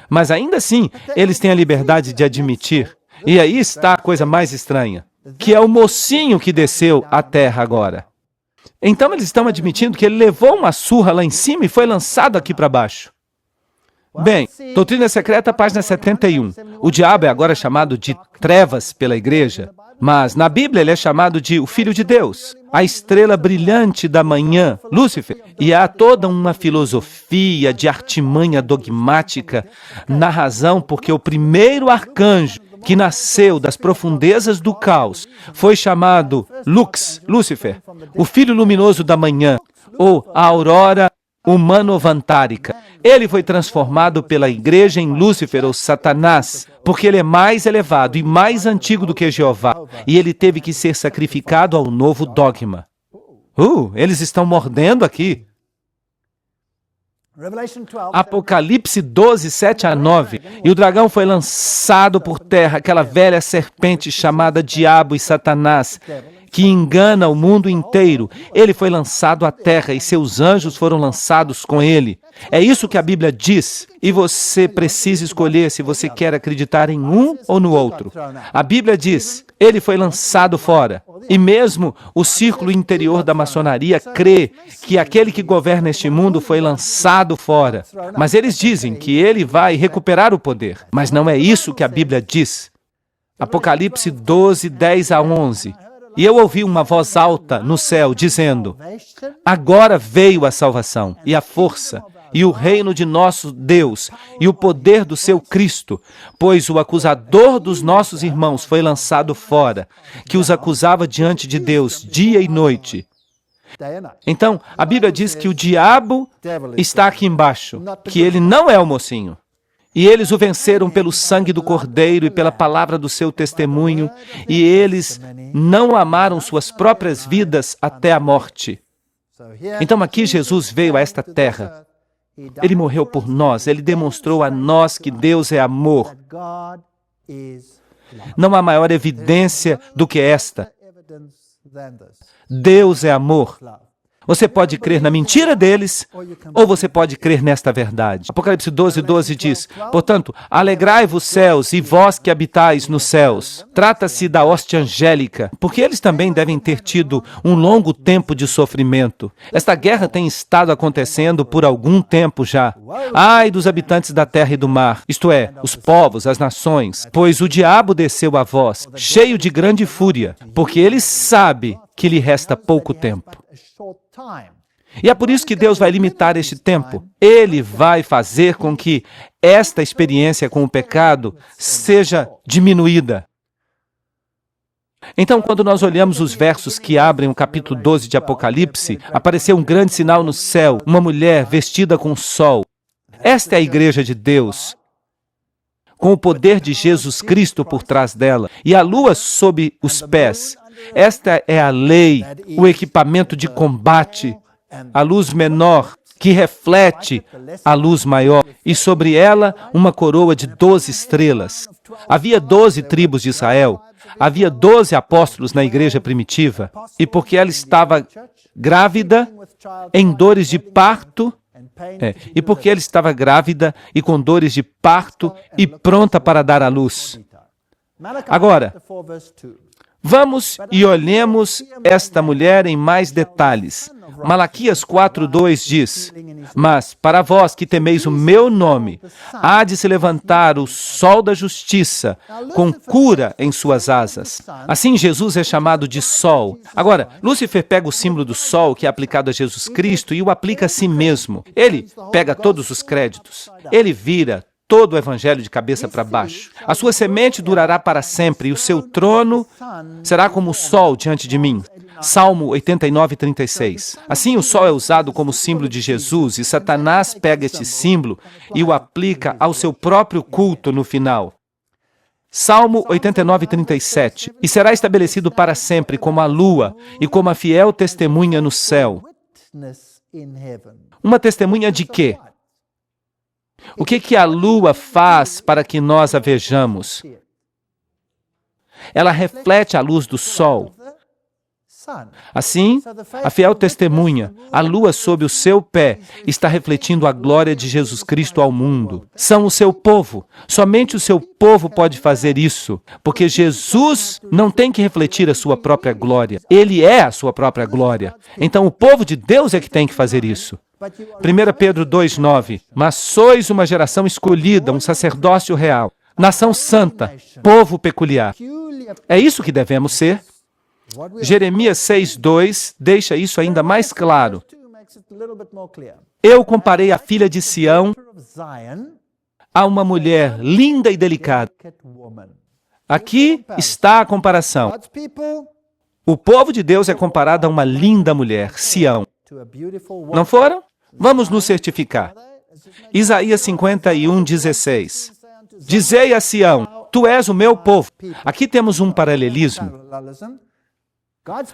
Mas ainda assim, eles têm a liberdade de admitir, e aí está a coisa mais estranha, que é o mocinho que desceu à terra agora. Então eles estão admitindo que ele levou uma surra lá em cima e foi lançado aqui para baixo. Bem, Doutrina Secreta, página 71. O diabo é agora chamado de trevas pela igreja, mas na Bíblia ele é chamado de o Filho de Deus, a estrela brilhante da manhã, Lúcifer. E há toda uma filosofia de artimanha dogmática na razão porque o primeiro arcanjo que nasceu das profundezas do caos foi chamado Lux, Lúcifer, o filho luminoso da manhã, ou a aurora humano-vantárica. Ele foi transformado pela igreja em Lúcifer, ou Satanás, porque ele é mais elevado e mais antigo do que Jeová, e ele teve que ser sacrificado ao novo dogma. Eles estão mordendo aqui. Apocalipse 12, 7 a 9. E o dragão foi lançado por terra, aquela velha serpente chamada Diabo e Satanás, que engana o mundo inteiro. Ele foi lançado à terra e seus anjos foram lançados com ele. É isso que a Bíblia diz. E você precisa escolher se você quer acreditar em um ou no outro. A Bíblia diz, ele foi lançado fora. E mesmo o círculo interior da maçonaria crê que aquele que governa este mundo foi lançado fora. Mas eles dizem que ele vai recuperar o poder. Mas não é isso que a Bíblia diz. Apocalipse 12, 10 a 11. E eu ouvi uma voz alta no céu, dizendo, agora veio a salvação, e a força, e o reino de nosso Deus, e o poder do seu Cristo, pois o acusador dos nossos irmãos foi lançado fora, que os acusava diante de Deus dia e noite. Então, a Bíblia diz que o diabo está aqui embaixo, que ele não é o mocinho. E eles o venceram pelo sangue do Cordeiro e pela palavra do seu testemunho, e eles não amaram suas próprias vidas até a morte. Então aqui Jesus veio a esta terra. Ele morreu por nós, ele demonstrou a nós que Deus é amor. Não há maior evidência do que esta. Deus é amor. Você pode crer na mentira deles, ou você pode crer nesta verdade. Apocalipse 12, 12 diz, portanto, alegrai-vos céus e vós que habitais nos céus. Trata-se da hoste angélica, porque eles também devem ter tido um longo tempo de sofrimento. Esta guerra tem estado acontecendo por algum tempo já. Ai dos habitantes da terra e do mar, isto é, os povos, as nações, pois o diabo desceu a vós, cheio de grande fúria, porque ele sabe que lhe resta pouco tempo. E é por isso que Deus vai limitar este tempo. Ele vai fazer com que esta experiência com o pecado seja diminuída. Então, quando nós olhamos os versos que abrem o capítulo 12 de Apocalipse, apareceu um grande sinal no céu, uma mulher vestida com sol. Esta é a igreja de Deus. com o poder de Jesus Cristo por trás dela, e a lua sob os pés. Esta é a lei, o equipamento de combate, a luz menor, que reflete a luz maior, e sobre ela uma coroa de 12 estrelas. Havia 12 tribos de Israel, havia 12 apóstolos na igreja primitiva, e porque ela estava grávida, em dores de parto, e porque ela estava grávida e com dores de parto e pronta para dar à luz. Agora, vamos e olhemos esta mulher em mais detalhes. Malaquias 4:2 diz: Mas para vós que temeis o meu nome, há de se levantar o sol da justiça, com cura em suas asas. Assim Jesus é chamado de sol. Agora, Lúcifer pega o símbolo do sol, que é aplicado a Jesus Cristo, e o aplica a si mesmo. Ele pega todos os créditos. Ele vira todo o evangelho de cabeça para baixo. A sua semente durará para sempre, e o seu trono será como o sol diante de mim. Salmo 89:36. Assim, o sol é usado como símbolo de Jesus, e Satanás pega este símbolo e o aplica ao seu próprio culto no final. Salmo 89:37. E será estabelecido para sempre como a lua e como a fiel testemunha no céu. Uma testemunha de quê? O que a lua faz para que nós a vejamos? Ela reflete a luz do sol. Assim, a fiel testemunha, a lua sob o seu pé, está refletindo a glória de Jesus Cristo ao mundo. São o seu povo. Somente o seu povo pode fazer isso, porque Jesus não tem que refletir a sua própria glória. Ele é a sua própria glória. Então, o povo de Deus é que tem que fazer isso. 1 Pedro 2:9. Mas sois uma geração escolhida, um sacerdócio real, nação santa, povo peculiar. É isso que devemos ser. Jeremias 6:2 deixa isso ainda mais claro. Eu comparei a filha de Sião a uma mulher linda e delicada. Aqui está a comparação. O povo de Deus é comparado a uma linda mulher, Sião. Não foram? Vamos nos certificar. Isaías 51:16. Dizei a Sião, tu és o meu povo. Aqui temos um paralelismo.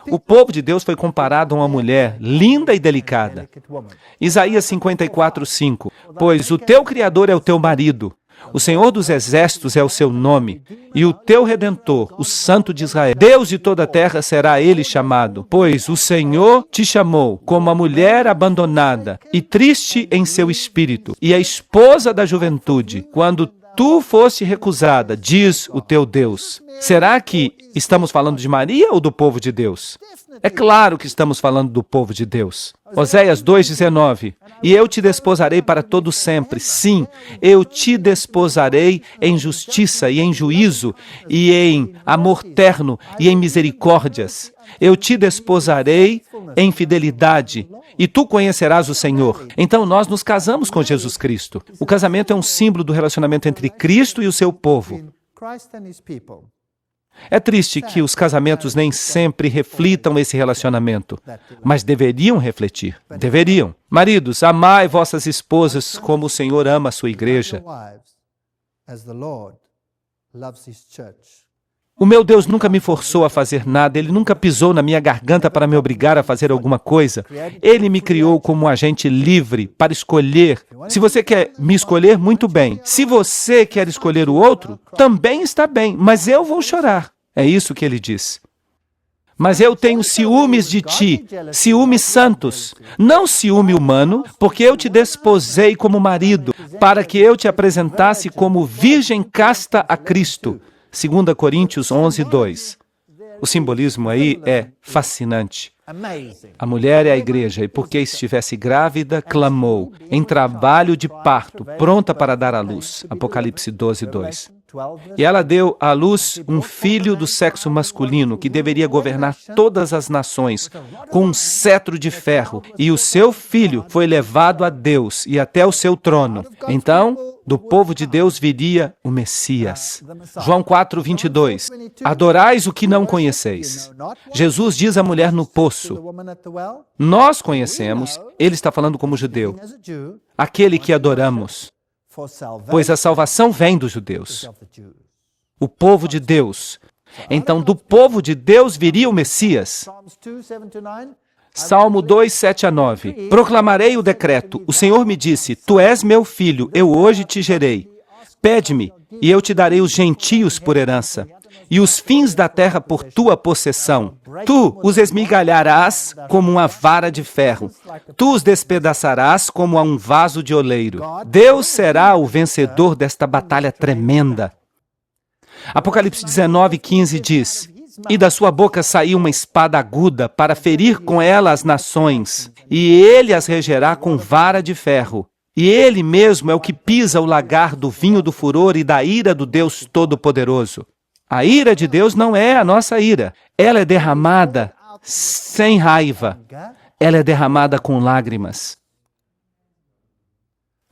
O povo de Deus foi comparado a uma mulher linda e delicada. Isaías 54:5. Pois o teu Criador é o teu marido, o Senhor dos Exércitos é o seu nome, e o teu Redentor, o Santo de Israel. Deus de toda a terra será ele chamado, pois o Senhor te chamou como a mulher abandonada e triste em seu espírito, e a esposa da juventude, quando tu foste recusada, diz o teu Deus. Será que estamos falando de Maria ou do povo de Deus? É claro que estamos falando do povo de Deus. Oséias 2:19. E eu te desposarei para todo sempre. Sim, eu te desposarei em justiça e em juízo, e em amor terno e em misericórdias. Eu te desposarei em fidelidade, e tu conhecerás o Senhor. Então nós nos casamos com Jesus Cristo. O casamento é um símbolo do relacionamento entre Cristo e o seu povo. É triste que os casamentos nem sempre reflitam esse relacionamento, mas deveriam refletir. Deveriam. Maridos, amai vossas esposas como o Senhor ama a sua igreja. O meu Deus nunca me forçou a fazer nada, Ele nunca pisou na minha garganta para me obrigar a fazer alguma coisa. Ele me criou como um agente livre para escolher. Se você quer me escolher, muito bem. Se você quer escolher o outro, também está bem, mas eu vou chorar. É isso que ele diz. Mas eu tenho ciúmes de ti, ciúmes santos, não ciúme humano, porque eu te desposei como marido, para que eu te apresentasse como virgem casta a Cristo. 2 Coríntios 11:2. O simbolismo aí é fascinante. A mulher é a igreja, e porque estivesse grávida, clamou, em trabalho de parto, pronta para dar à luz. Apocalipse 12:2. E ela deu à luz um filho do sexo masculino, que deveria governar todas as nações, com um cetro de ferro. E o seu filho foi levado a Deus e até o seu trono. Então, do povo de Deus viria o Messias. João 4:22. Adorais o que não conheceis. Jesus diz à mulher no poço. Nós conhecemos, ele está falando como judeu, aquele que adoramos. pois a salvação vem dos judeus, o povo de Deus. Então, do povo de Deus viria o Messias. Salmo 2, 7 a 9. Proclamarei o decreto. O Senhor me disse, tu és meu filho, eu hoje te gerei. Pede-me, e eu te darei os gentios por herança, e os fins da terra por tua possessão. Tu os esmigalharás como uma vara de ferro. Tu os despedaçarás como a um vaso de oleiro. Deus será o vencedor desta batalha tremenda. Apocalipse 19, 15 diz, e da sua boca saiu uma espada aguda para ferir com ela as nações, e ele as regerá com vara de ferro. E ele mesmo é o que pisa o lagar do vinho do furor e da ira do Deus Todo-Poderoso. A ira de Deus não é a nossa ira. Ela é derramada sem raiva. Ela é derramada com lágrimas.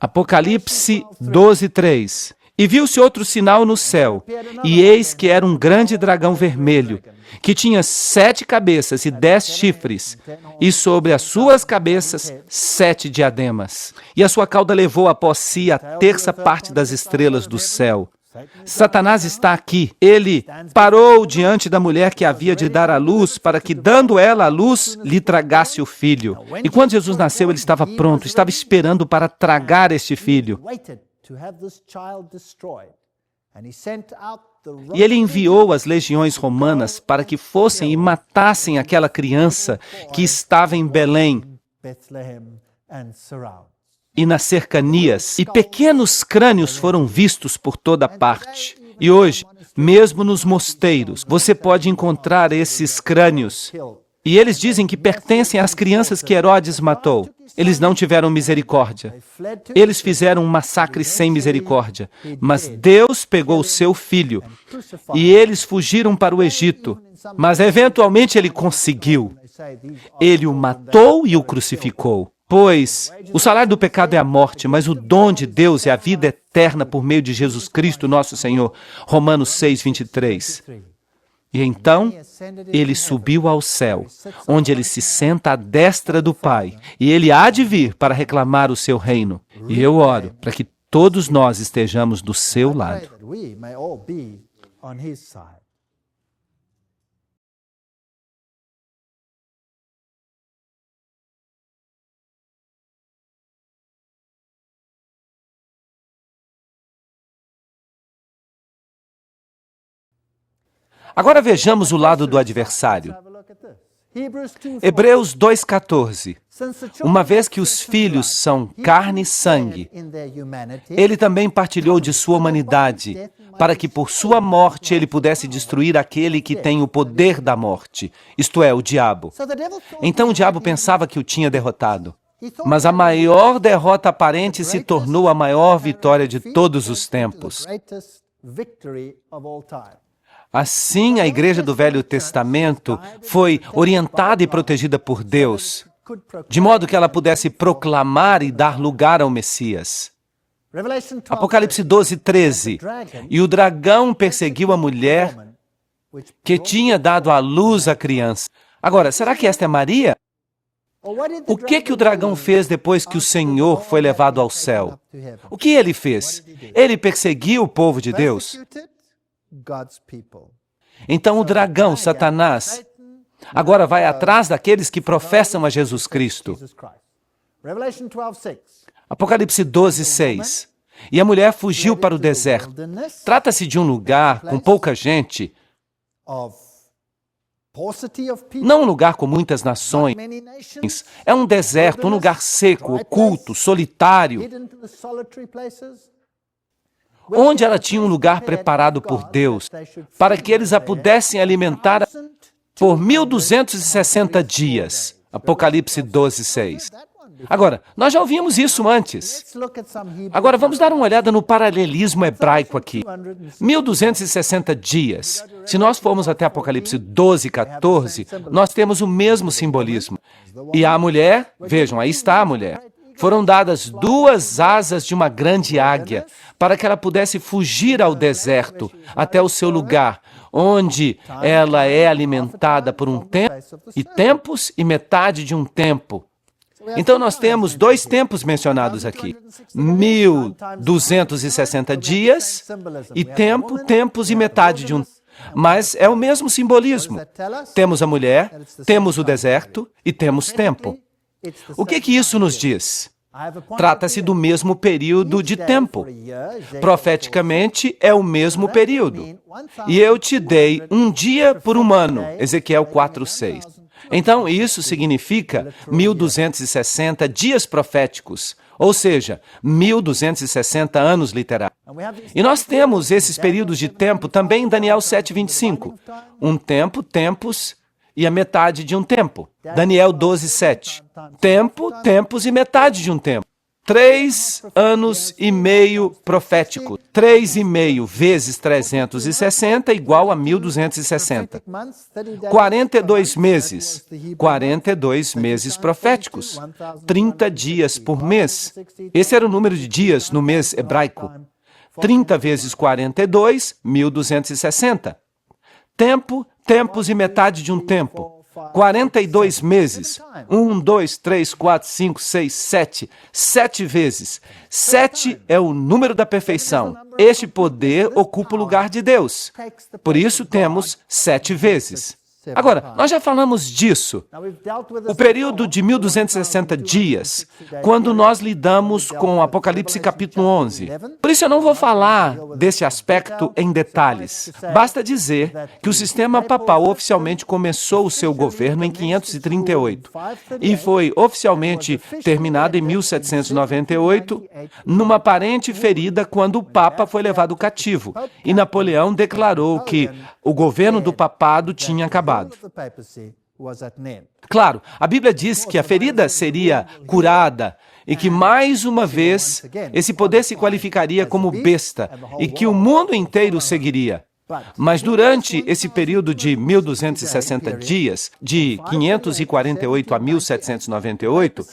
Apocalipse 12, 3. E viu-se outro sinal no céu, e eis que era um grande dragão vermelho, que tinha 7 cabeças e 10 chifres, e sobre as suas cabeças 7 diademas. E a sua cauda levou após si a terça parte das estrelas do céu. Satanás está aqui. Ele parou diante da mulher que havia de dar à luz, para que, dando ela à luz, lhe tragasse o filho. E quando Jesus nasceu, ele estava pronto, estava esperando para tragar este filho. E ele enviou as legiões romanas para que fossem e matassem aquela criança que estava em Belém e nas cercanias, e pequenos crânios foram vistos por toda parte. E hoje, mesmo nos mosteiros, você pode encontrar esses crânios. E eles dizem que pertencem às crianças que Herodes matou. Eles não tiveram misericórdia. Eles fizeram um massacre sem misericórdia. Mas Deus pegou o seu filho e eles fugiram para o Egito. Mas eventualmente ele conseguiu. Ele o matou e o crucificou. Pois o salário do pecado é a morte, mas o dom de Deus é a vida eterna por meio de Jesus Cristo, nosso Senhor. Romanos 6, 23. E então, ele subiu ao céu, onde ele se senta à destra do Pai, e ele há de vir para reclamar o seu reino. E eu oro para que todos nós estejamos do seu lado. Agora vejamos o lado do adversário. Hebreus 2,14. Uma vez que os filhos são carne e sangue, ele também partilhou de sua humanidade, para que por sua morte ele pudesse destruir aquele que tem o poder da morte, isto é, o diabo. Então o diabo pensava que o tinha derrotado. Mas a maior derrota aparente se tornou a maior vitória de todos os tempos. Assim, a igreja do Velho Testamento foi orientada e protegida por Deus, de modo que ela pudesse proclamar e dar lugar ao Messias. Apocalipse 12, 13. E o dragão perseguiu a mulher que tinha dado à luz a criança. Agora, será que esta é Maria? O que o dragão fez depois que o Senhor foi levado ao céu? O que ele fez? Ele perseguiu o povo de Deus. Então o dragão, Satanás, agora vai atrás daqueles que professam a Jesus Cristo. Apocalipse 12, 6. E a mulher fugiu para o deserto. Trata-se de um lugar com pouca gente, não um lugar com muitas nações. É um deserto, um lugar seco, oculto, solitário, onde ela tinha um lugar preparado por Deus, para que eles a pudessem alimentar por 1260 dias. Apocalipse 12, 6. Agora, nós já ouvimos isso antes. Agora, vamos dar uma olhada no paralelismo hebraico aqui. 1260 dias. Se nós formos até Apocalipse 12, 14, nós temos o mesmo simbolismo. E a mulher, vejam, aí está a mulher. Foram dadas 2 asas de uma grande águia, para que ela pudesse fugir ao deserto, até o seu lugar, onde ela é alimentada por um tempo, e tempos e metade de um tempo. Então, nós temos dois tempos mencionados aqui. 1260 dias e tempos e metade de um. Mas é o mesmo simbolismo. Temos a mulher, temos o deserto e temos tempo. O que isso nos diz? Trata-se do mesmo período de tempo. Profeticamente, é o mesmo período. E eu te dei um dia por um ano, Ezequiel 4:6. Então, isso significa 1260 dias proféticos, ou seja, 1260 anos literais. E nós temos esses períodos de tempo também em Daniel 7:25. Um tempo, tempos e a metade de um tempo. Daniel 12:7. Tempo, tempos e metade de um tempo. 3 anos e meio profético. 3,5 vezes 360 igual a 1260. 42 meses. 42 meses proféticos. 30 dias por mês. Esse era o número de dias no mês hebraico. 30 vezes 42, 1260. Tempo, tempos e metade de um tempo. 42 meses. 1, 2, 3, 4, 5, 6, 7. 7 vezes. 7 é o número da perfeição. Este poder ocupa o lugar de Deus. Por isso temos 7 vezes. Agora, nós já falamos disso. O período de 1260 dias, quando nós lidamos com Apocalipse capítulo 11. Por isso eu não vou falar desse aspecto em detalhes. Basta dizer que o sistema papal oficialmente começou o seu governo em 538 e foi oficialmente terminado em 1798, numa aparente ferida quando o Papa foi levado cativo e Napoleão declarou que o governo do papado tinha acabado. Claro, a Bíblia diz que a ferida seria curada e que, mais uma vez, esse poder se qualificaria como besta e que o mundo inteiro seguiria. Mas durante esse período de 1260 dias, de 548 a 1798,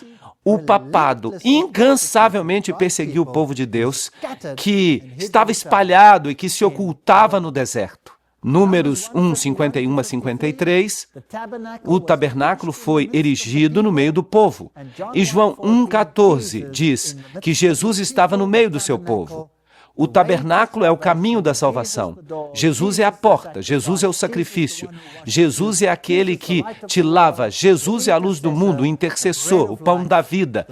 o papado incansavelmente perseguiu o povo de Deus que estava espalhado e que se ocultava no deserto. Números 1, 51 a 53, o tabernáculo foi erigido no meio do povo. E João 1,14 diz que Jesus estava no meio do seu povo. O tabernáculo é o caminho da salvação. Jesus é a porta, Jesus é o sacrifício. Jesus é aquele que te lava, Jesus é a luz do mundo, o intercessor, o pão da vida.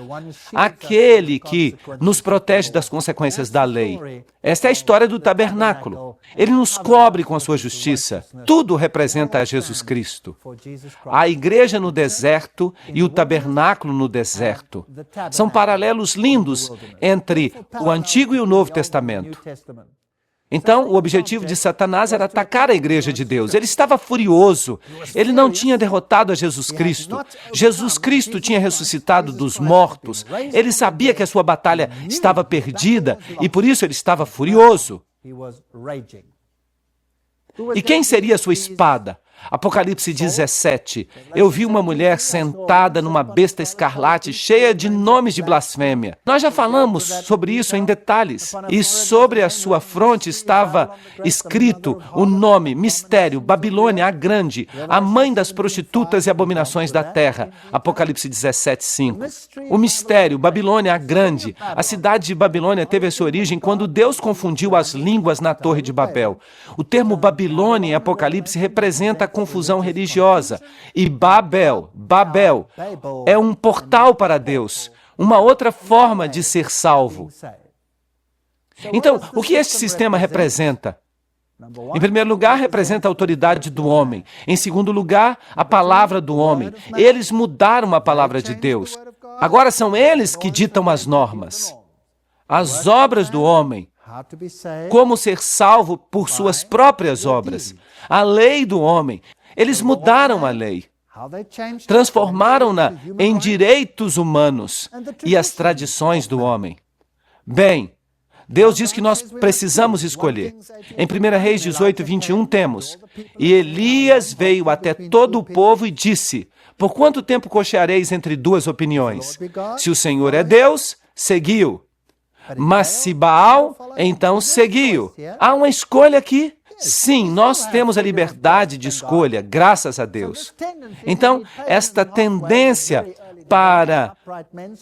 Aquele que nos protege das consequências da lei. Esta é a história do tabernáculo. Ele nos cobre com a sua justiça. Tudo representa a Jesus Cristo. A igreja no deserto e o tabernáculo no deserto. São paralelos lindos entre o Antigo e o Novo Testamento. Então, o objetivo de Satanás era atacar a igreja de Deus. Ele estava furioso. Ele não tinha derrotado a Jesus Cristo. Jesus Cristo tinha ressuscitado dos mortos. Ele sabia que a sua batalha estava perdida e por isso ele estava furioso. E quem seria a sua espada? Apocalipse 17. Eu vi uma mulher sentada numa besta escarlate cheia de nomes de blasfêmia. Nós já falamos sobre isso em detalhes. E sobre a sua fronte estava escrito o nome, mistério, Babilônia a Grande, a mãe das prostitutas e abominações da terra. Apocalipse 17, 5. O mistério, Babilônia a Grande. A cidade de Babilônia teve a sua origem quando Deus confundiu as línguas na Torre de Babel. O termo Babilônia em Apocalipse representa confusão religiosa. E Babel é um portal para Deus, uma outra forma de ser salvo. Então, o que este sistema representa? Em primeiro lugar, representa a autoridade do homem. Em segundo lugar, a palavra do homem. Eles mudaram a palavra de Deus. Agora são eles que ditam as normas. As obras do homem. Como ser salvo por suas próprias obras. A lei do homem. Eles mudaram a lei. Transformaram-na em direitos humanos e as tradições do homem. Bem, Deus diz que nós precisamos escolher. Em 1 Reis 18, 21 temos: E Elias veio até todo o povo e disse: Por quanto tempo cocheareis entre duas opiniões? Se o Senhor é Deus, seguiu. Mas se Baal, então seguiu. Há uma escolha aqui? Sim, nós temos a liberdade de escolha, graças a Deus. Então, esta tendência para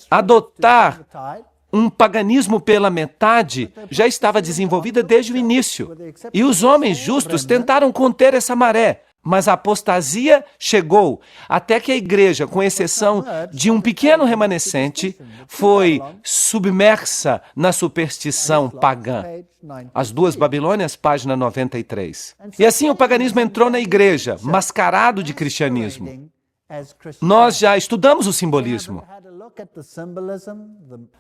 adotar um paganismo pela metade já estava desenvolvida desde o início. E os homens justos tentaram conter essa maré, mas a apostasia chegou até que a igreja, com exceção de um pequeno remanescente, foi submersa na superstição pagã. As Duas Babilônias, página 93. E assim o paganismo entrou na igreja, mascarado de cristianismo. Nós já estudamos o simbolismo.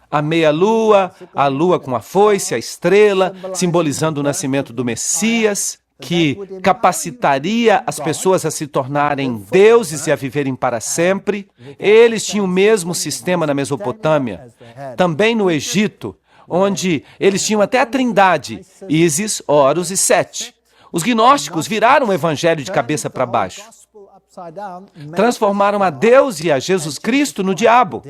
A meia-lua, a lua com a foice, a estrela, simbolizando o nascimento do Messias, que capacitaria as pessoas a se tornarem deuses e a viverem para sempre. Eles tinham o mesmo sistema na Mesopotâmia, também no Egito, onde eles tinham até a trindade, Ísis, Horus e Sete. Os gnósticos viraram o evangelho de cabeça para baixo. Transformaram a Deus e a Jesus Cristo no diabo.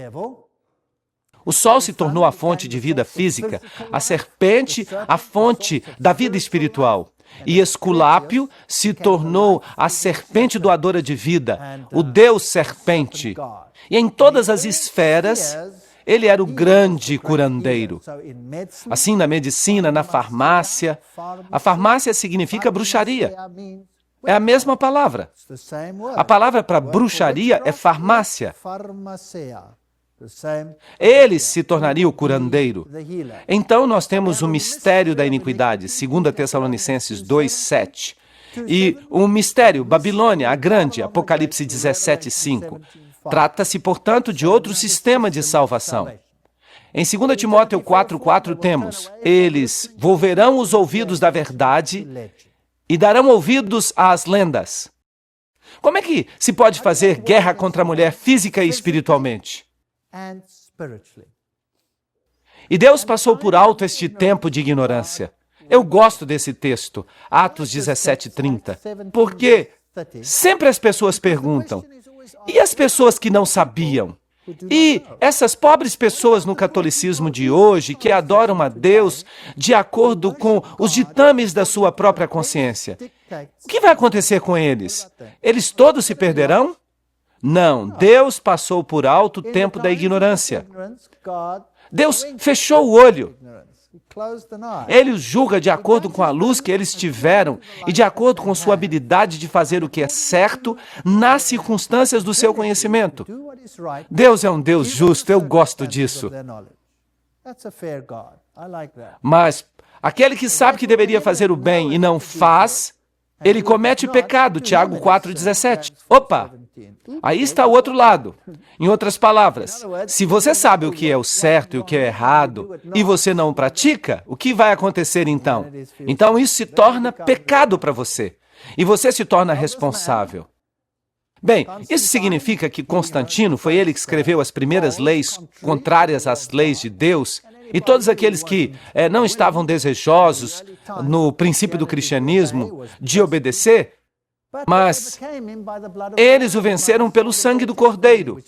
O sol se tornou a fonte de vida física, a serpente a fonte da vida espiritual. E Esculápio se tornou a serpente doadora de vida, o Deus serpente. E em todas as esferas, ele era o grande curandeiro. Assim, na medicina, na farmácia. A farmácia significa bruxaria. É a mesma palavra. A palavra para bruxaria é farmácia. Ele se tornaria o curandeiro. Então nós temos o mistério da iniquidade, 2 Tessalonicenses 2:7. E o mistério, Babilônia, a grande, Apocalipse 17:5. Trata-se, portanto, de outro sistema de salvação. Em 2 Timóteo 4:4 temos: eles volverão os ouvidos da verdade e darão ouvidos às lendas. Como é que se pode fazer guerra contra a mulher física e espiritualmente? E Deus passou por alto este tempo de ignorância. Eu gosto desse texto, Atos 17:30, porque sempre as pessoas perguntam, e as pessoas que não sabiam? E essas pobres pessoas no catolicismo de hoje, que adoram a Deus de acordo com os ditames da sua própria consciência, o que vai acontecer com eles? Eles todos se perderão? Não, Deus passou por alto o tempo da ignorância. Deus fechou o olho. Ele os julga de acordo com a luz que eles tiveram e de acordo com sua habilidade de fazer o que é certo nas circunstâncias do seu conhecimento. Deus é um Deus justo, eu gosto disso. Mas aquele que sabe que deveria fazer o bem e não faz, ele comete pecado, Tiago 4:17. Opa! Aí está o outro lado. Em outras palavras, se você sabe o que é o certo e o que é errado, e você não o pratica, o que vai acontecer então? Então isso se torna pecado para você. E você se torna responsável. Bem, isso significa que Constantino, foi ele que escreveu as primeiras leis contrárias às leis de Deus, e todos aqueles que não estavam desejosos, no princípio do cristianismo, de obedecer, mas eles o venceram pelo sangue do Cordeiro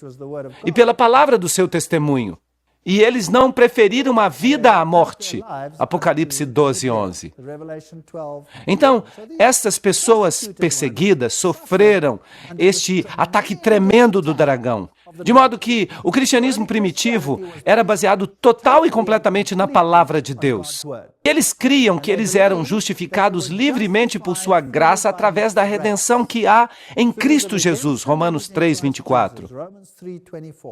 e pela palavra do seu testemunho. E eles não preferiram a vida à morte. Apocalipse 12:11. Então, estas pessoas perseguidas sofreram este ataque tremendo do dragão. De modo que o cristianismo primitivo era baseado total e completamente na palavra de Deus. Eles criam que eles eram justificados livremente por sua graça através da redenção que há em Cristo Jesus, Romanos 3:24.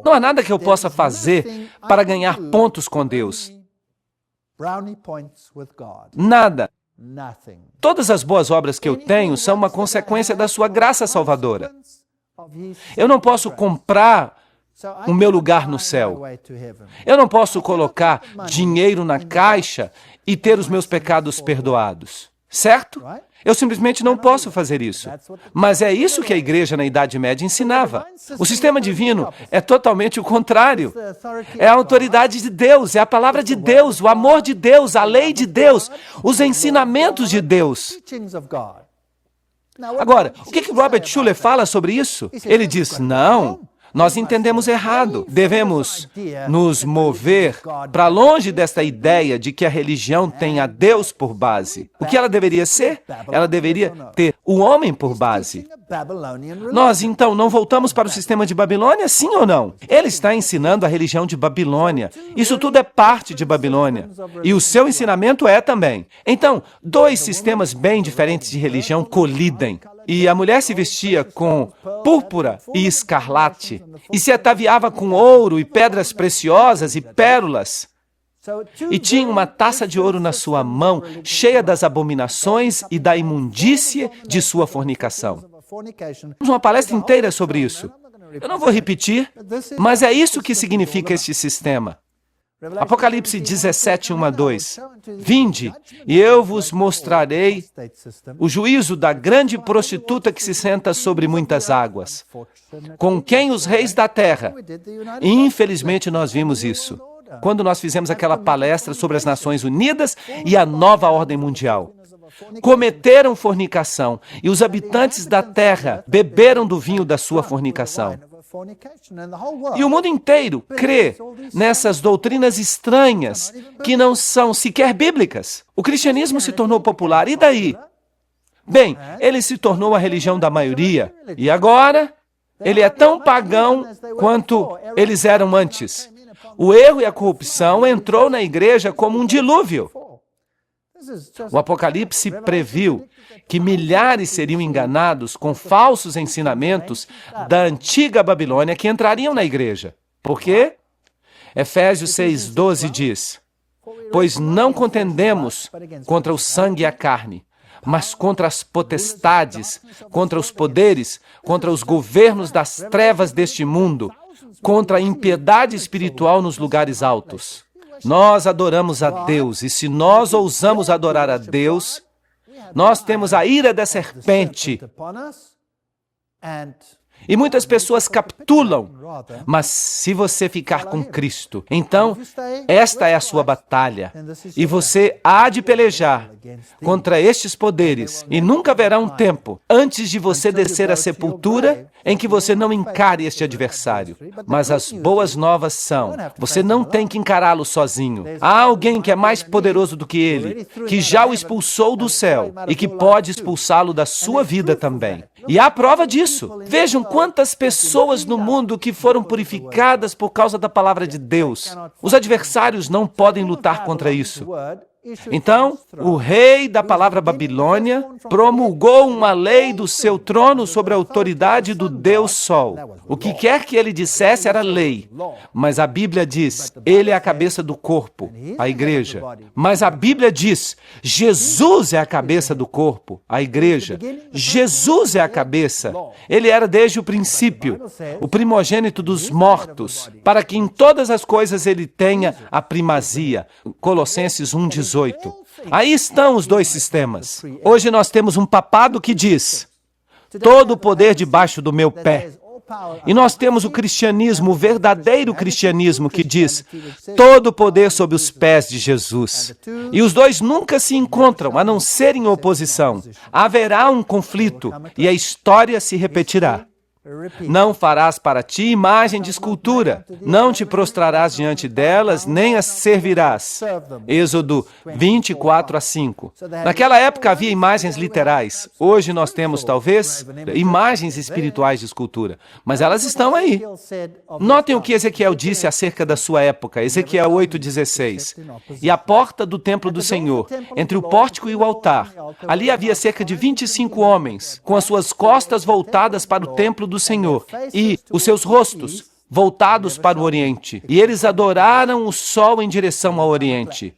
Não há nada que eu possa fazer para ganhar pontos com Deus. Nada. Todas as boas obras que eu tenho são uma consequência da sua graça salvadora. Eu não posso comprar o meu lugar no céu. Eu não posso colocar dinheiro na caixa e ter os meus pecados perdoados. Certo? Eu simplesmente não posso fazer isso. Mas é isso que a igreja na Idade Média ensinava. O sistema divino é totalmente o contrário. É a autoridade de Deus, é a palavra de Deus, o amor de Deus, a lei de Deus, os ensinamentos de Deus. Agora, o que Robert Schuller fala sobre isso? Ele diz, não, nós entendemos errado. Devemos nos mover para longe desta ideia de que a religião tem a Deus por base. O que ela deveria ser? Ela deveria ter o homem por base. Nós, então, não voltamos para o sistema de Babilônia, sim ou não? Ele está ensinando a religião de Babilônia. Isso tudo é parte de Babilônia. E o seu ensinamento é também. Então, dois sistemas bem diferentes de religião colidem. E a mulher se vestia com púrpura e escarlate, e se ataviava com ouro e pedras preciosas e pérolas. E tinha uma taça de ouro na sua mão, cheia das abominações e da imundície de sua fornicação. Temos uma palestra inteira sobre isso. Eu não vou repetir, mas é isso que significa este sistema. Apocalipse 17, 1 a 2. Vinde, e eu vos mostrarei o juízo da grande prostituta que se senta sobre muitas águas, com quem os reis da terra. E infelizmente nós vimos isso, quando nós fizemos aquela palestra sobre as Nações Unidas e a nova ordem mundial. Cometeram fornicação, e os habitantes da terra beberam do vinho da sua fornicação. E o mundo inteiro crê nessas doutrinas estranhas que não são sequer bíblicas. O cristianismo se tornou popular, e daí? Bem, ele se tornou a religião da maioria, e agora ele é tão pagão quanto eles eram antes. O erro e a corrupção entrou na igreja como um dilúvio. O Apocalipse previu que milhares seriam enganados com falsos ensinamentos da antiga Babilônia que entrariam na igreja. Por quê? Efésios 6:12 diz: pois não contendemos contra o sangue e a carne, mas contra as potestades, contra os poderes, contra os governos das trevas deste mundo, contra a impiedade espiritual nos lugares altos. Nós adoramos a Deus, e se nós ousamos adorar a Deus, nós temos a ira da serpente. E muitas pessoas capitulam, mas se você ficar com Cristo, então esta é a sua batalha, e você há de pelejar contra estes poderes, e nunca haverá um tempo antes de você descer à sepultura em que você não encare este adversário. Mas as boas novas são, você não tem que encará-lo sozinho. Há alguém que é mais poderoso do que ele, que já o expulsou do céu e que pode expulsá-lo da sua vida também. E há prova disso. Vejam quantas pessoas no mundo que foram purificadas por causa da palavra de Deus. Os adversários não podem lutar contra isso. Então, o rei da palavra Babilônia promulgou uma lei do seu trono sobre a autoridade do Deus Sol. O que quer que ele dissesse era lei, mas a Bíblia diz, ele é a cabeça do corpo, a igreja. Mas a Bíblia diz, Jesus é a cabeça do corpo, a igreja. Jesus é a cabeça. Ele era desde o princípio, o primogênito dos mortos, para que em todas as coisas ele tenha a primazia. Colossenses 1:18. Aí estão os dois sistemas. Hoje nós temos um papado que diz, todo o poder debaixo do meu pé. E nós temos o cristianismo, o verdadeiro cristianismo, que diz, todo o poder sob os pés de Jesus. E os dois nunca se encontram, a não ser em oposição. Haverá um conflito e a história se repetirá. Não farás para ti imagem de escultura, não te prostrarás diante delas, nem as servirás. Êxodo 24:5. Naquela época havia imagens literais. Hoje nós temos, talvez, imagens espirituais de escultura. Mas elas estão aí. Notem o que Ezequiel disse acerca da sua época. Ezequiel 8:16. E a porta do templo do Senhor, entre o pórtico e o altar. Ali havia cerca de 25 homens, com as suas costas voltadas para o templo do Senhor, e os seus rostos voltados para o Oriente. E eles adoraram o sol em direção ao Oriente.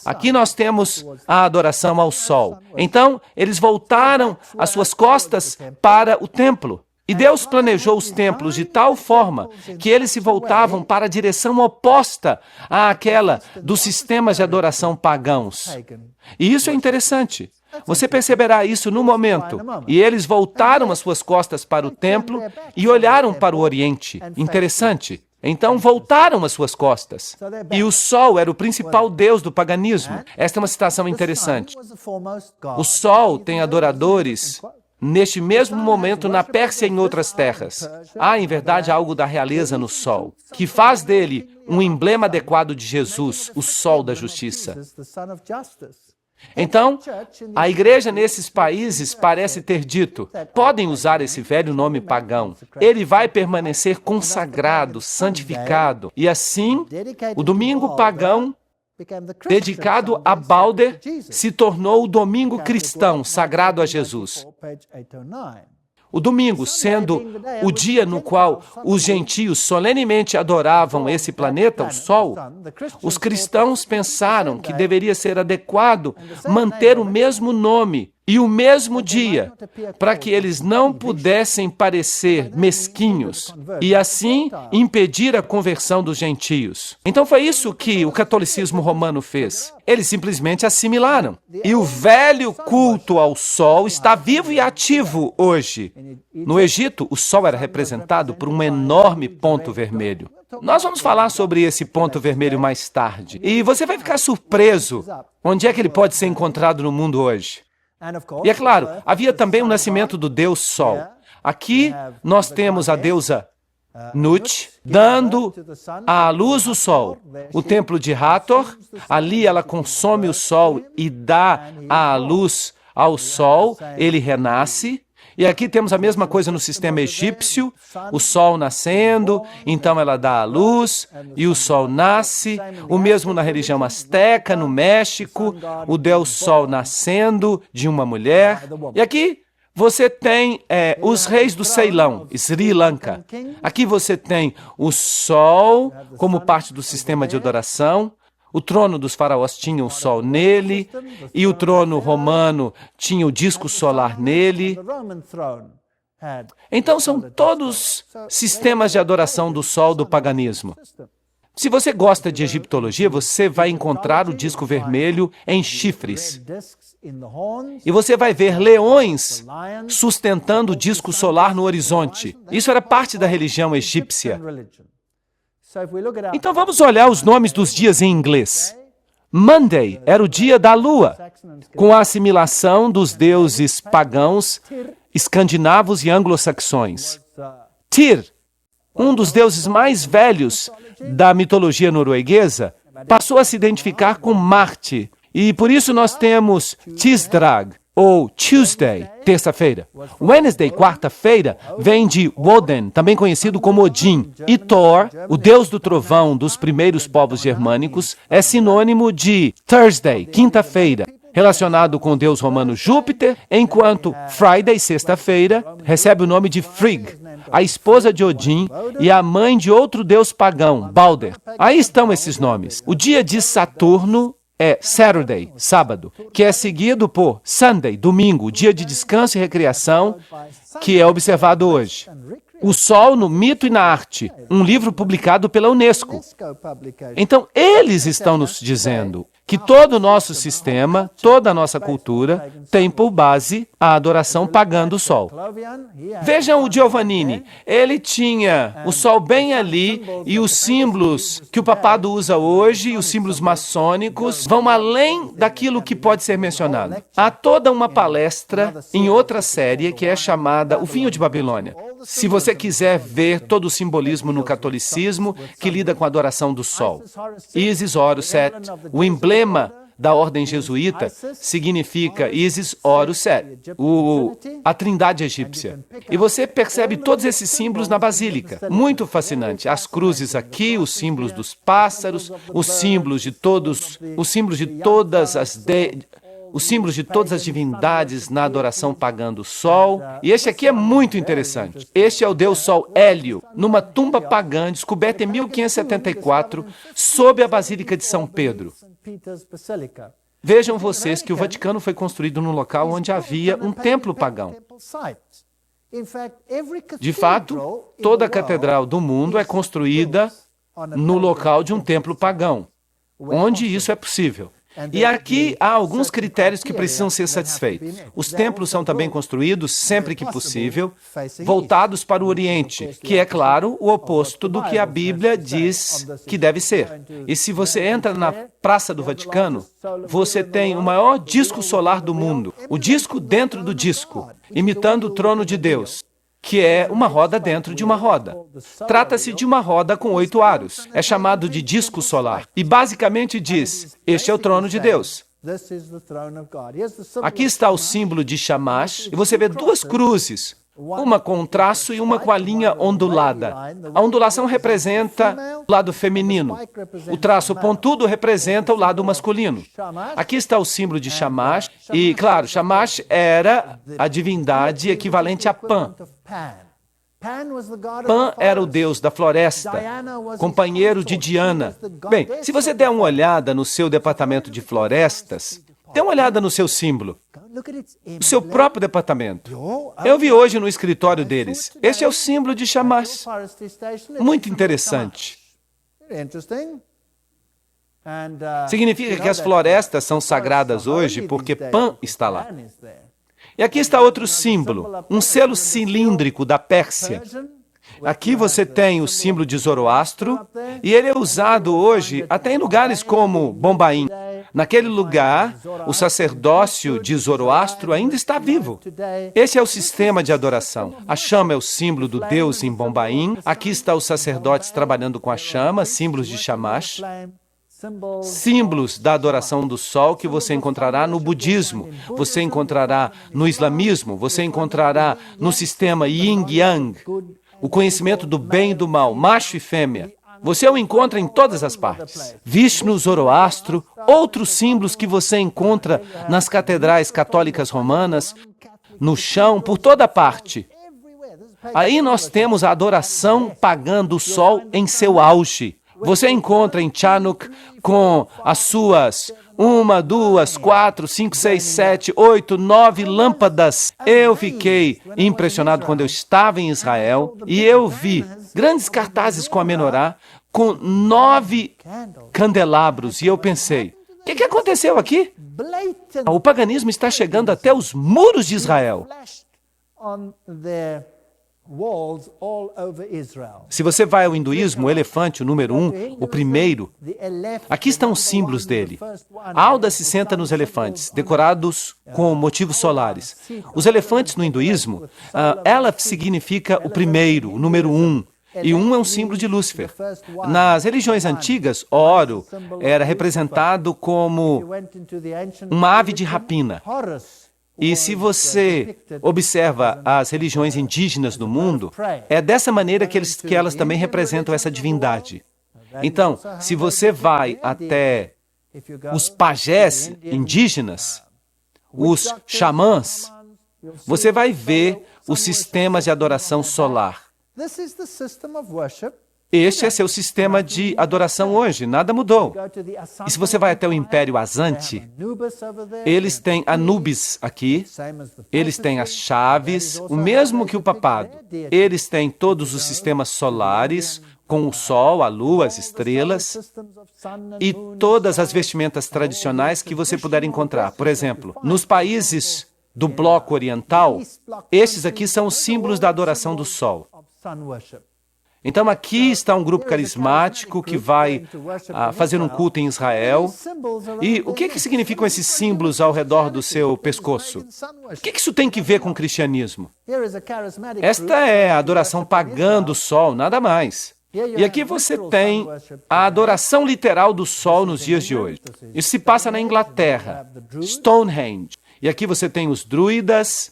Aqui nós temos a adoração ao sol. Então, eles voltaram as suas costas para o templo. E Deus planejou os templos de tal forma que eles se voltavam para a direção oposta àquela dos sistemas de adoração pagãos. E isso é interessante. Você perceberá isso no momento. E eles voltaram as suas costas para o templo e olharam para o Oriente. Interessante. Então voltaram as suas costas. E o sol era o principal deus do paganismo. Esta é uma citação interessante. O sol tem adoradores neste mesmo momento na Pérsia e em outras terras. Há, em verdade, algo da realeza no sol, que faz dele um emblema adequado de Jesus, o sol da justiça. Então, a igreja nesses países parece ter dito, podem usar esse velho nome pagão. Ele vai permanecer consagrado, santificado. E assim, o domingo pagão, dedicado a Balder, se tornou o domingo cristão, sagrado a Jesus. O domingo, sendo o dia no qual os gentios solenemente adoravam esse planeta, o Sol, os cristãos pensaram que deveria ser adequado manter o mesmo nome e o mesmo dia, para que eles não pudessem parecer mesquinhos e assim impedir a conversão dos gentios. Então foi isso que o catolicismo romano fez. Eles simplesmente assimilaram. E o velho culto ao sol está vivo e ativo hoje. No Egito, o sol era representado por um enorme ponto vermelho. Nós vamos falar sobre esse ponto vermelho mais tarde. E você vai ficar surpreso onde é que ele pode ser encontrado no mundo hoje. E é claro, havia também o nascimento do Deus Sol. Aqui nós temos a deusa Nut, dando à luz o Sol. O templo de Hathor, ali ela consome o Sol e dá a luz ao Sol, ele renasce. E aqui temos a mesma coisa no sistema egípcio, o sol nascendo, então ela dá a luz e o sol nasce. O mesmo na religião asteca, no México, o Deus Sol nascendo de uma mulher. E aqui você tem os reis do Ceilão, Sri Lanka. Aqui você tem o sol como parte do sistema de adoração. O trono dos faraós tinha o sol nele, e o trono romano tinha o disco solar nele. Então são todos sistemas de adoração do sol do paganismo. Se você gosta de egiptologia, você vai encontrar o disco vermelho em chifres. E você vai ver leões sustentando o disco solar no horizonte. Isso era parte da religião egípcia. Então vamos olhar os nomes dos dias em inglês. Monday era o dia da lua, com a assimilação dos deuses pagãos, escandinavos e anglo-saxões. Tyr, um dos deuses mais velhos da mitologia norueguesa, passou a se identificar com Marte, e por isso nós temos Tisdag, ou Tuesday, terça-feira. Wednesday, quarta-feira, vem de Woden, também conhecido como Odin. E Thor, o deus do trovão dos primeiros povos germânicos, é sinônimo de Thursday, quinta-feira, relacionado com o deus romano Júpiter, enquanto Friday, sexta-feira, recebe o nome de Frigg, a esposa de Odin e a mãe de outro deus pagão, Balder. Aí estão esses nomes. O dia de Saturno é Saturday, sábado, que é seguido por Sunday, domingo, dia de descanso e recreação, que é observado hoje. O Sol no Mito e na Arte, um livro publicado pela Unesco. Então, eles estão nos dizendo que todo o nosso sistema, toda a nossa cultura, tem por base a adoração pagã do Sol. Vejam o Giovannini, ele tinha o Sol bem ali e os símbolos que o papado usa hoje, e os símbolos maçônicos, vão além daquilo que pode ser mencionado. Há toda uma palestra em outra série que é chamada O Vinho de Babilônia. Se você quiser ver todo o simbolismo no catolicismo que lida com a adoração do Sol. Isis, Horus, Set, o emblema da ordem jesuíta significa Isis, Horus, Set, a trindade egípcia. E você percebe todos esses símbolos na basílica. Muito fascinante. As cruzes aqui, os símbolos dos pássaros, os símbolos de todas as divindades na adoração pagã do Sol. E este aqui é muito interessante. Este é o deus Sol Hélio, numa tumba pagã descoberta em 1574, sob a Basílica de São Pedro. Vejam vocês que o Vaticano foi construído num local onde havia um templo pagão. De fato, toda a catedral do mundo é construída no local de um templo pagão, onde isso é possível. E aqui há alguns critérios que precisam ser satisfeitos. Os templos são também construídos, sempre que possível, voltados para o Oriente, que é, claro, o oposto do que a Bíblia diz que deve ser. E se você entra na Praça do Vaticano, você tem o maior disco solar do mundo, o disco dentro do disco, imitando o trono de Deus, que é uma roda dentro de uma roda. Trata-se de uma roda com 8 aros. É chamado de disco solar. E basicamente diz, este é o trono de Deus. Aqui está o símbolo de Shamash, e você vê duas cruzes, uma com um traço e uma com a linha ondulada. A ondulação representa o lado feminino. O traço pontudo representa o lado masculino. Aqui está o símbolo de Shamash, e, claro, Shamash era a divindade equivalente a Pan. Pan era o deus da floresta, companheiro de Diana. Bem, se você der uma olhada no seu departamento de florestas, dê uma olhada no seu símbolo, o seu próprio departamento. Eu vi hoje no escritório deles. Este é o símbolo de Shamash. Muito interessante. Significa que as florestas são sagradas hoje porque Pan está lá. E aqui está outro símbolo, um selo cilíndrico da Pérsia. Aqui você tem o símbolo de Zoroastro, e ele é usado hoje até em lugares como Bombaim. Naquele lugar, o sacerdócio de Zoroastro ainda está vivo. Esse é o sistema de adoração. A chama é o símbolo do Deus em Bombaim. Aqui está os sacerdotes trabalhando com a chama, símbolos de Shamash. Símbolos da adoração do sol que você encontrará no budismo, você encontrará no islamismo, você encontrará no sistema yin-yang, o conhecimento do bem e do mal, macho e fêmea. Você o encontra em todas as partes. Vishnu, Zoroastro, outros símbolos que você encontra nas catedrais católicas romanas, no chão, por toda parte. Aí nós temos a adoração pagã do sol em seu auge. Você encontra em Chanuk com as suas 1, 2, 4, 5, 6, 7, 8, 9 lâmpadas. Eu fiquei impressionado quando eu estava em Israel e eu vi grandes cartazes com a menorá, com 9 candelabros. E eu pensei, o que aconteceu aqui? O paganismo está chegando até os muros de Israel. Se você vai ao hinduísmo, o elefante, o número 1, o primeiro, aqui estão os símbolos dele. A Alda se senta nos elefantes, decorados com motivos solares. Os elefantes no hinduísmo, Aleph significa o primeiro, o número 1. E 1 é um símbolo de Lúcifer. Nas religiões antigas, Oro era representado como uma ave de rapina. E se você observa as religiões indígenas do mundo, é dessa maneira que elas também representam essa divindade. Então, se você vai até os pajés indígenas, os xamãs, você vai ver os sistemas de adoração solar. Este é seu sistema de adoração hoje, nada mudou. E se você vai até o Império Azante, eles têm Anubis aqui, eles têm as chaves, o mesmo que o papado. Eles têm todos os sistemas solares, com o sol, a lua, as estrelas, e todas as vestimentas tradicionais que você puder encontrar. Por exemplo, nos países do bloco oriental, estes aqui são os símbolos da adoração do sol. Então aqui está um grupo carismático que vai fazer um culto em Israel. E o que significam esses símbolos ao redor do seu pescoço? O que isso tem que ver com o cristianismo? Esta é a adoração pagã do sol, nada mais. E aqui você tem a adoração literal do sol nos dias de hoje. Isso se passa na Inglaterra, Stonehenge. E aqui você tem os druidas.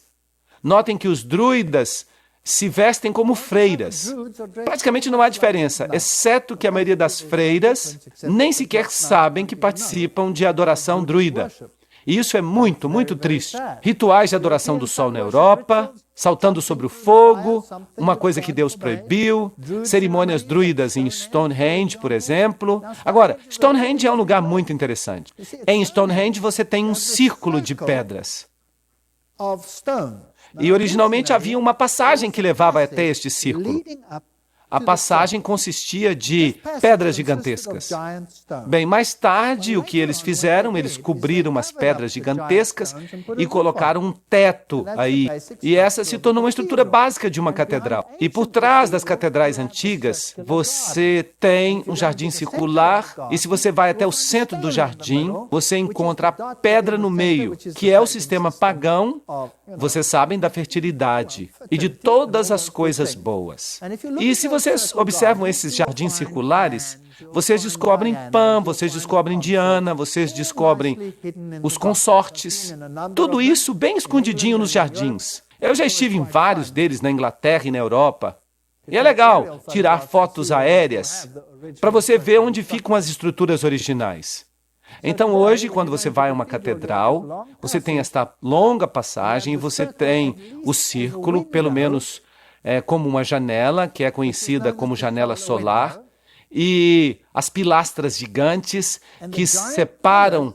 Notem que os druidas se vestem como freiras. Praticamente não há diferença, exceto que a maioria das freiras nem sequer sabem que participam de adoração druida. E isso é muito, muito triste. Rituais de adoração do sol na Europa, saltando sobre o fogo, uma coisa que Deus proibiu, cerimônias druidas em Stonehenge, por exemplo. Agora, Stonehenge é um lugar muito interessante. Em Stonehenge você tem um círculo de pedras. E originalmente havia uma passagem que levava até este círculo. A passagem consistia de pedras gigantescas. Bem, mais tarde, o que eles fizeram? Eles cobriram as pedras gigantescas e colocaram um teto aí. E essa se tornou uma estrutura básica de uma catedral. E por trás das catedrais antigas, você tem um jardim circular. E se você vai até o centro do jardim, você encontra a pedra no meio, que é o sistema pagão, vocês sabem, da fertilidade e de todas as coisas boas. E se vocês observam esses jardins circulares, vocês descobrem Pan, vocês descobrem Diana, vocês descobrem os consortes. Tudo isso bem escondidinho nos jardins. Eu já estive em vários deles na Inglaterra e na Europa. E é legal tirar fotos aéreas para você ver onde ficam as estruturas originais. Então hoje, quando você vai a uma catedral, você tem esta longa passagem e você tem o círculo, pelo menos como uma janela, que é conhecida como janela solar, e as pilastras gigantes que separam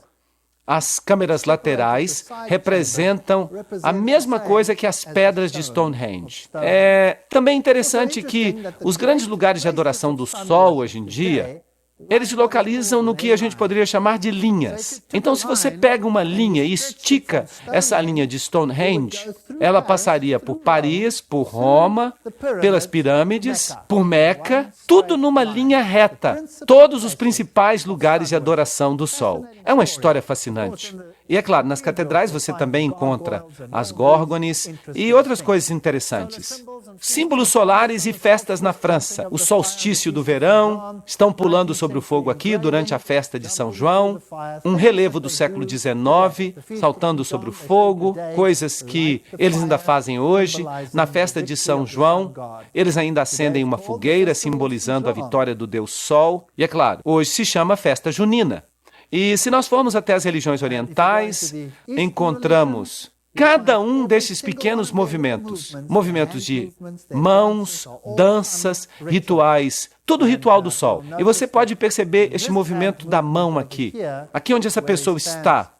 as câmeras laterais representam a mesma coisa que as pedras de Stonehenge. É também interessante que os grandes lugares de adoração do Sol hoje em dia, eles se localizam no que a gente poderia chamar de linhas. Então, se você pega uma linha e estica essa linha de Stonehenge, ela passaria por Paris, por Roma, pelas pirâmides, por Meca, tudo numa linha reta. Todos os principais lugares de adoração do Sol. É uma história fascinante. E é claro, nas catedrais você também encontra as górgones e outras coisas interessantes. Símbolos solares e festas na França. O solstício do verão, estão pulando sobre o fogo aqui durante a festa de São João, um relevo do século XIX, saltando sobre o fogo, coisas que eles ainda fazem hoje. Na festa de São João, eles ainda acendem uma fogueira, simbolizando a vitória do Deus Sol. E é claro, hoje se chama festa junina. E se nós formos até as religiões orientais, encontramos cada um desses pequenos movimentos. Movimentos de mãos, danças, rituais, tudo ritual do Sol. E você pode perceber este movimento da mão aqui. Aqui onde essa pessoa está.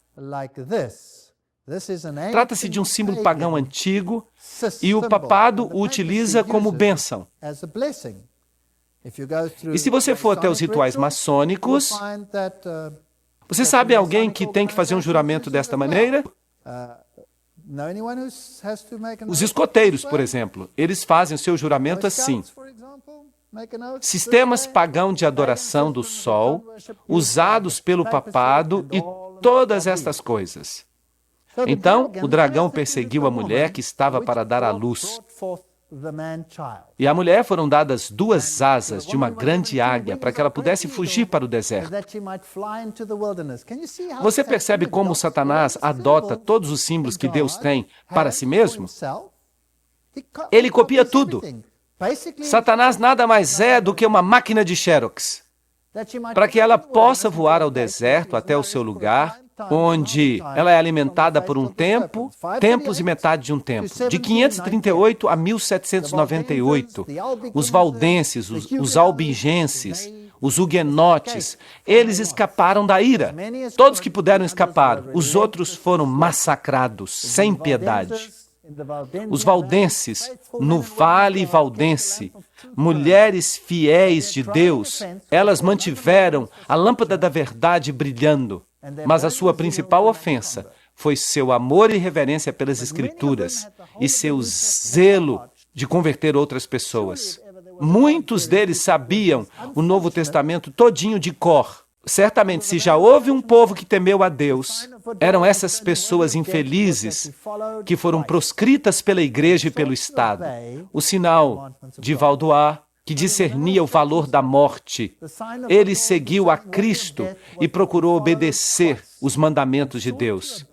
Trata-se de um símbolo pagão antigo e o papado o utiliza como bênção. E se você for até os rituais maçônicos, você sabe alguém que tem que fazer um juramento desta maneira? Os escoteiros, por exemplo, eles fazem o seu juramento assim. Sistemas pagãos de adoração do Sol, usados pelo papado e todas estas coisas. Então, o dragão perseguiu a mulher que estava para dar à luz. E à mulher foram dadas 2 asas de uma grande águia para que ela pudesse fugir para o deserto. Você percebe como Satanás adota todos os símbolos que Deus tem para si mesmo? Ele copia tudo. Satanás nada mais é do que uma máquina de Xerox, para que ela possa voar ao deserto até o seu lugar, onde ela é alimentada por um tempo, tempos e metade de um tempo. De 538 a 1798, os valdenses, os albigenses, os huguenotes, eles escaparam da ira. Todos que puderam escapar, os outros foram massacrados, sem piedade. Os valdenses, no Vale Valdense, mulheres fiéis de Deus, elas mantiveram a lâmpada da verdade brilhando. Mas a sua principal ofensa foi seu amor e reverência pelas Escrituras e seu zelo de converter outras pessoas. Muitos deles sabiam o Novo Testamento todinho de cor. Certamente, se já houve um povo que temeu a Deus, eram essas pessoas infelizes que foram proscritas pela igreja e pelo Estado. O sinal de Vaudois, que discernia o valor da morte. Ele seguiu a Cristo e procurou obedecer os mandamentos de Deus.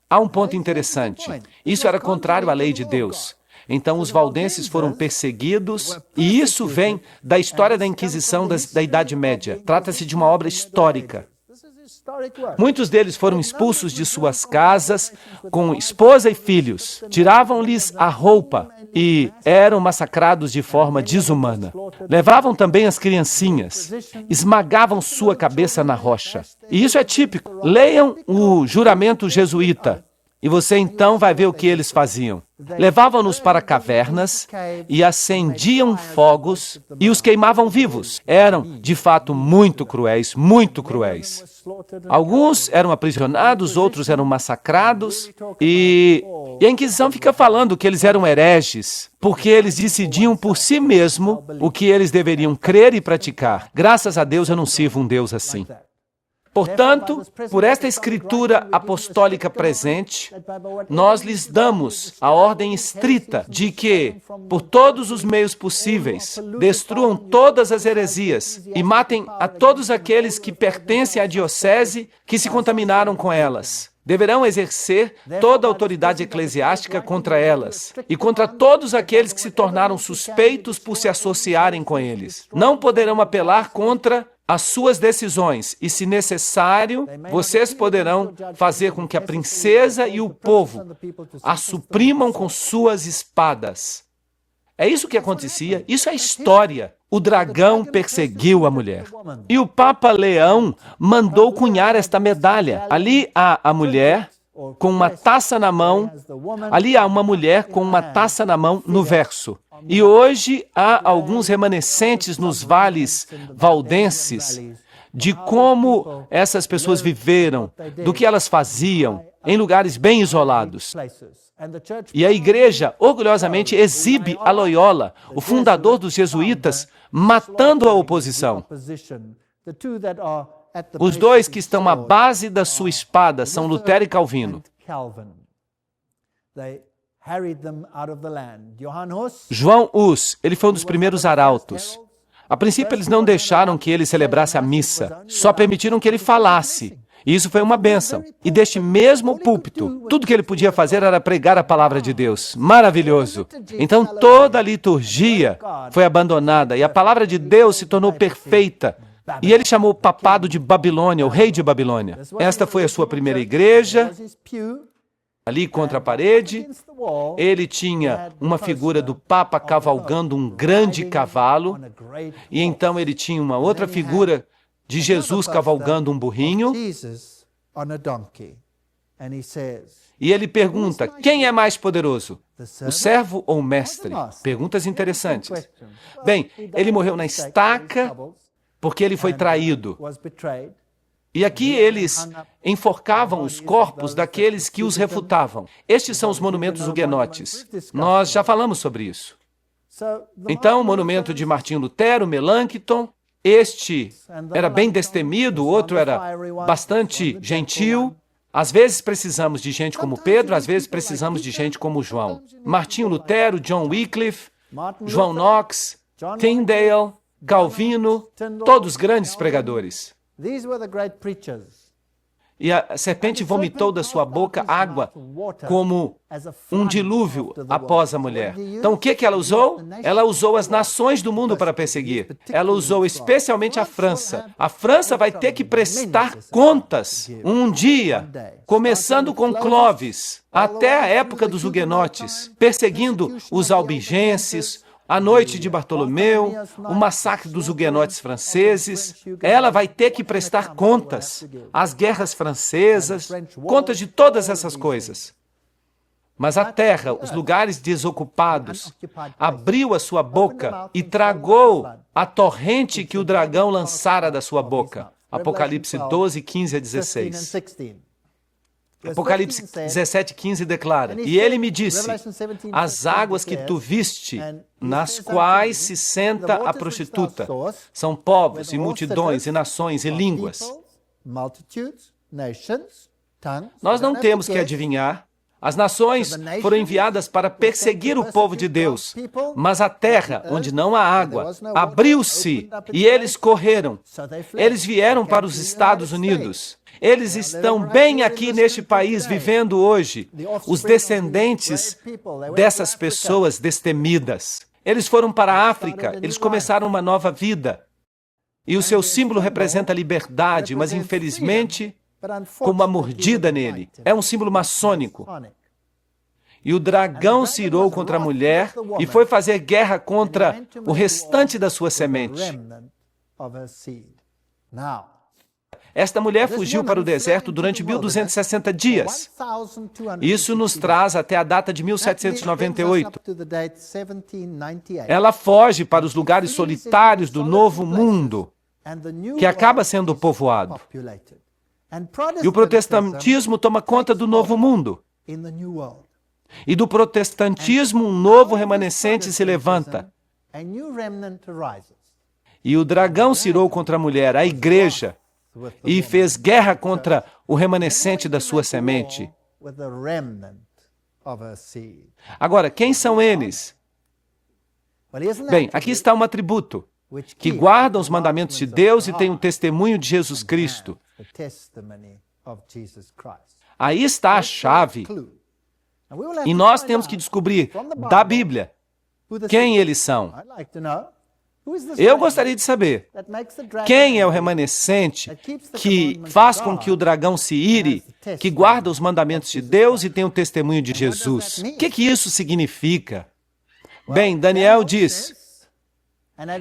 Há um ponto interessante. Isso era contrário à lei de Deus. Então, os valdenses foram perseguidos, e isso vem da história da Inquisição da Idade Média. Trata-se de uma obra histórica. Muitos deles foram expulsos de suas casas com esposa e filhos. Tiravam-lhes a roupa e eram massacrados de forma desumana. Levavam também as criancinhas, esmagavam sua cabeça na rocha. E isso é típico. Leiam o juramento jesuíta. E você então vai ver o que eles faziam. Levavam-nos para cavernas e acendiam fogos e os queimavam vivos. Eram, de fato, muito cruéis, muito cruéis. Alguns eram aprisionados, outros eram massacrados. E a Inquisição fica falando que eles eram hereges, porque eles decidiam por si mesmo o que eles deveriam crer e praticar. Graças a Deus eu não sirvo um Deus assim. Portanto, por esta escritura apostólica presente, nós lhes damos a ordem estrita de que, por todos os meios possíveis, destruam todas as heresias e matem a todos aqueles que pertencem à diocese que se contaminaram com elas. Deverão exercer toda a autoridade eclesiástica contra elas e contra todos aqueles que se tornaram suspeitos por se associarem com eles. Não poderão apelar contra as suas decisões e, se necessário, vocês poderão fazer com que a princesa e o povo a suprimam com suas espadas. É isso que acontecia, isso é história. O dragão perseguiu a mulher. E o Papa Leão mandou cunhar esta medalha. Ali há a mulher com uma taça na mão, ali há uma mulher com uma taça na mão no verso. E hoje há alguns remanescentes nos vales valdenses de como essas pessoas viveram, do que elas faziam em lugares bem isolados. E a igreja orgulhosamente exibe a Loyola, o fundador dos jesuítas, matando a oposição. Os dois que estão à base da sua espada são Lutero e Calvino. João Hus, ele foi um dos primeiros arautos. A princípio, eles não deixaram que ele celebrasse a missa, só permitiram que ele falasse. E isso foi uma bênção. E deste mesmo púlpito, tudo que ele podia fazer era pregar a palavra de Deus. Maravilhoso! Então toda a liturgia foi abandonada e a palavra de Deus se tornou perfeita. E ele chamou o papado de Babilônia, o rei de Babilônia. Esta foi a sua primeira igreja. Ali contra a parede, ele tinha uma figura do Papa cavalgando um grande cavalo. E então ele tinha uma outra figura de Jesus cavalgando um burrinho. E ele pergunta, quem é mais poderoso? O servo ou o mestre? Perguntas interessantes. Bem, ele morreu na estaca porque ele foi traído. E aqui eles enforcavam os corpos daqueles que os refutavam. Estes são os monumentos huguenotes. Nós já falamos sobre isso. Então, o monumento de Martinho Lutero, Melanchthon, este era bem destemido, o outro era bastante gentil. Às vezes precisamos de gente como Pedro, às vezes precisamos de gente como João. Martinho Lutero, John Wycliffe, João Knox, Tyndale, Calvino, todos grandes pregadores. E a serpente vomitou da sua boca água como um dilúvio após a mulher. Então, o que ela usou? Ela usou as nações do mundo para perseguir. Ela usou especialmente a França. A França vai ter que prestar contas um dia, começando com Clovis, até a época dos huguenotes, perseguindo os albigenses, a noite de Bartolomeu, o massacre dos huguenotes franceses. Ela vai ter que prestar contas, as guerras francesas, contas de todas essas coisas. Mas a terra, os lugares desocupados, abriu a sua boca e tragou a torrente que o dragão lançara da sua boca. Apocalipse 12, 15 a 16. Apocalipse 17:15 declara, e ele me disse, as águas que tu viste, nas quais se senta a prostituta, são povos e multidões e nações e línguas. Nós não temos que adivinhar. As nações foram enviadas para perseguir o povo de Deus, mas a terra, onde não há água, abriu-se e eles correram. Eles vieram para os Estados Unidos. Eles estão bem aqui neste país, vivendo hoje, os descendentes dessas pessoas destemidas. Eles foram para a África, eles começaram uma nova vida. E o seu símbolo representa a liberdade, mas infelizmente, com uma mordida nele. É um símbolo maçônico. E o dragão se irou contra a mulher e foi fazer guerra contra o restante da sua semente. Esta mulher fugiu para o deserto durante 1.260 dias. Isso nos traz até a data de 1798. Ela foge para os lugares solitários do Novo Mundo, que acaba sendo povoado. E o protestantismo toma conta do Novo Mundo. E do protestantismo, um novo remanescente se levanta. E o dragão se irou contra a mulher, a igreja. e fez guerra contra o remanescente da sua semente. Agora, quem são eles? Bem, aqui está um atributo que guardam os mandamentos de Deus e tem o testemunho de Jesus Cristo. Aí está a chave. E nós temos que descobrir da Bíblia quem eles são. Eu gostaria de saber quem é o remanescente que faz com que o dragão se ire, que guarda os mandamentos de Deus e tem o testemunho de Jesus. O que isso significa? Bem, Daniel diz: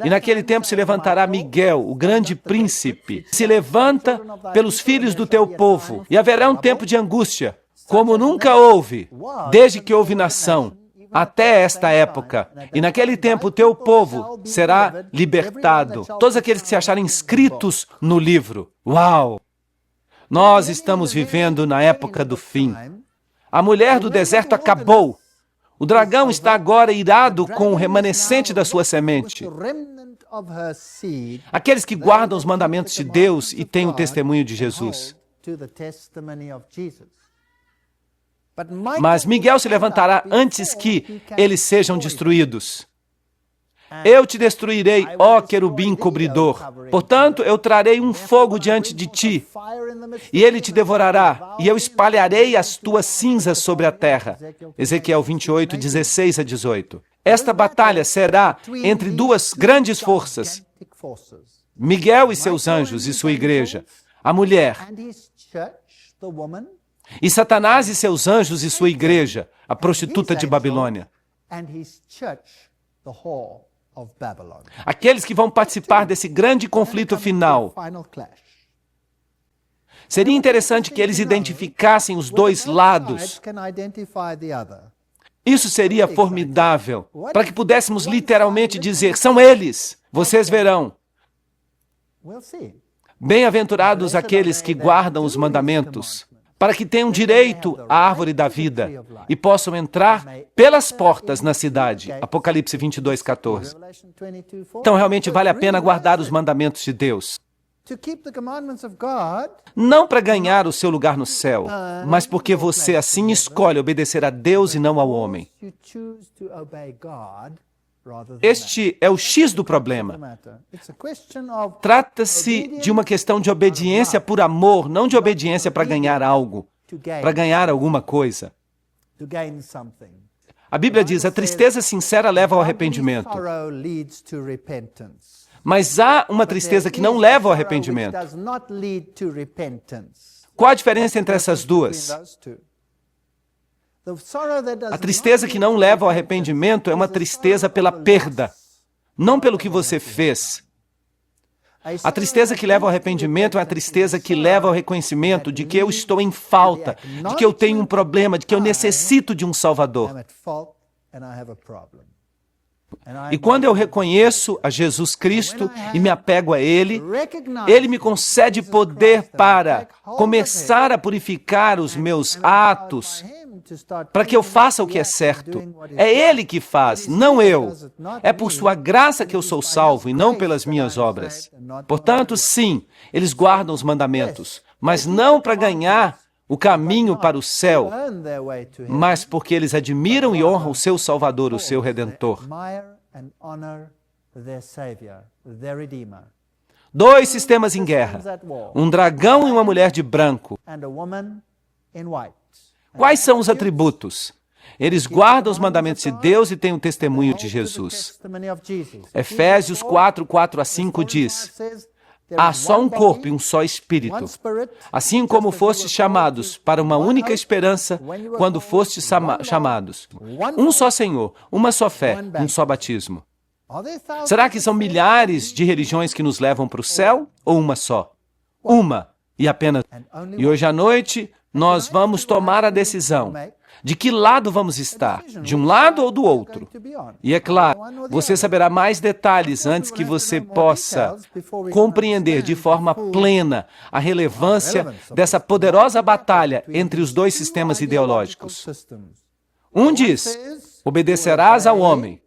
e naquele tempo se levantará Miguel, o grande príncipe, se levanta pelos filhos do teu povo, e haverá um tempo de angústia, como nunca houve, desde que houve nação, até esta época. E naquele tempo o teu povo será libertado. Todos aqueles que se acharem inscritos no livro. Uau! Nós estamos vivendo na época do fim. A mulher do deserto acabou. O dragão está agora irado com o remanescente da sua semente. Aqueles que guardam os mandamentos de Deus e têm o testemunho de Jesus. Mas Miguel se levantará antes que eles sejam destruídos. Eu te destruirei, ó querubim cobridor. Portanto, eu trarei um fogo diante de ti, e ele te devorará, e eu espalharei as tuas cinzas sobre a terra. Ezequiel 28, 16 a 18. Esta batalha será entre duas grandes forças, Miguel e seus anjos e sua igreja, a mulher, e Satanás e seus anjos e sua igreja, a prostituta de Babilônia. Aqueles que vão participar desse grande conflito final. Seria interessante que eles identificassem os dois lados. Isso seria formidável, para que pudéssemos literalmente dizer: são eles, vocês verão. Bem-aventurados aqueles que guardam os mandamentos, para que tenham direito à árvore da vida e possam entrar pelas portas na cidade. Apocalipse 22, 14. Então, realmente vale a pena guardar os mandamentos de Deus. Não para ganhar o seu lugar no céu, mas porque você assim escolhe obedecer a Deus e não ao homem. Este é o X do problema. Trata-se de uma questão de obediência por amor, não de obediência para ganhar algo, para ganhar alguma coisa. A Bíblia diz: a tristeza sincera leva ao arrependimento. Mas há uma tristeza que não leva ao arrependimento. Qual a diferença entre essas duas? A tristeza que não leva ao arrependimento é uma tristeza pela perda, não pelo que você fez. A tristeza que leva ao arrependimento é a tristeza que leva ao reconhecimento de que eu estou em falta, de que eu tenho um problema, de que eu necessito de um Salvador. E quando eu reconheço a Jesus Cristo e me apego a Ele, Ele me concede poder para começar a purificar os meus atos, para que eu faça o que é certo. É Ele que faz, não eu. É por sua graça que eu sou salvo e não pelas minhas obras. Portanto, sim, eles guardam os mandamentos, mas não para ganhar o caminho para o céu, mas porque eles admiram e honram o seu Salvador, o seu Redentor. Dois sistemas em guerra, um dragão e uma mulher de branco. Quais são os atributos? Eles guardam os mandamentos de Deus e têm o testemunho de Jesus. Efésios 4, 4 a 5 diz: há só um corpo e um só espírito. Assim como fostes chamados para uma única esperança quando fostes chamados. Um só Senhor, uma só fé, um só batismo. Será que são milhares de religiões que nos levam para o céu ou uma só? Uma e apenas. E hoje à noite nós vamos tomar a decisão de que lado vamos estar, de um lado ou do outro. E é claro, você saberá mais detalhes antes que você possa compreender de forma plena a relevância dessa poderosa batalha entre os dois sistemas ideológicos. Um diz: obedecerás ao homem.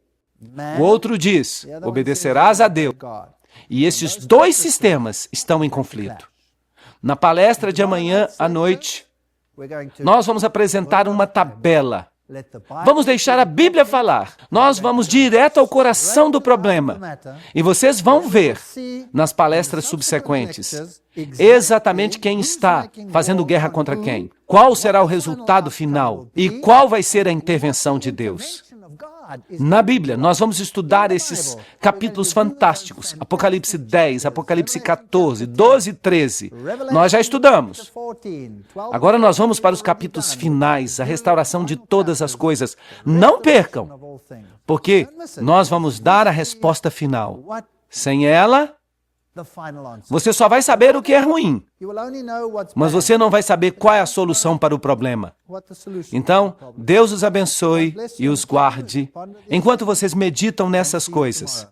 O outro diz: obedecerás a Deus. E esses dois sistemas estão em conflito. Na palestra de amanhã à noite, nós vamos apresentar uma tabela. Vamos deixar a Bíblia falar. Nós vamos direto ao coração do problema. E vocês vão ver, nas palestras subsequentes, exatamente quem está fazendo guerra contra quem. Qual será o resultado final e qual vai ser a intervenção de Deus. Na Bíblia, nós vamos estudar esses capítulos fantásticos. Apocalipse 10, Apocalipse 14, 12 e 13. Nós já estudamos. Agora nós vamos para os capítulos finais, a restauração de todas as coisas. Não percam, porque nós vamos dar a resposta final. Sem ela, você só vai saber o que é ruim, mas você não vai saber qual é a solução para o problema. Então, Deus os abençoe e os guarde enquanto vocês meditam nessas coisas.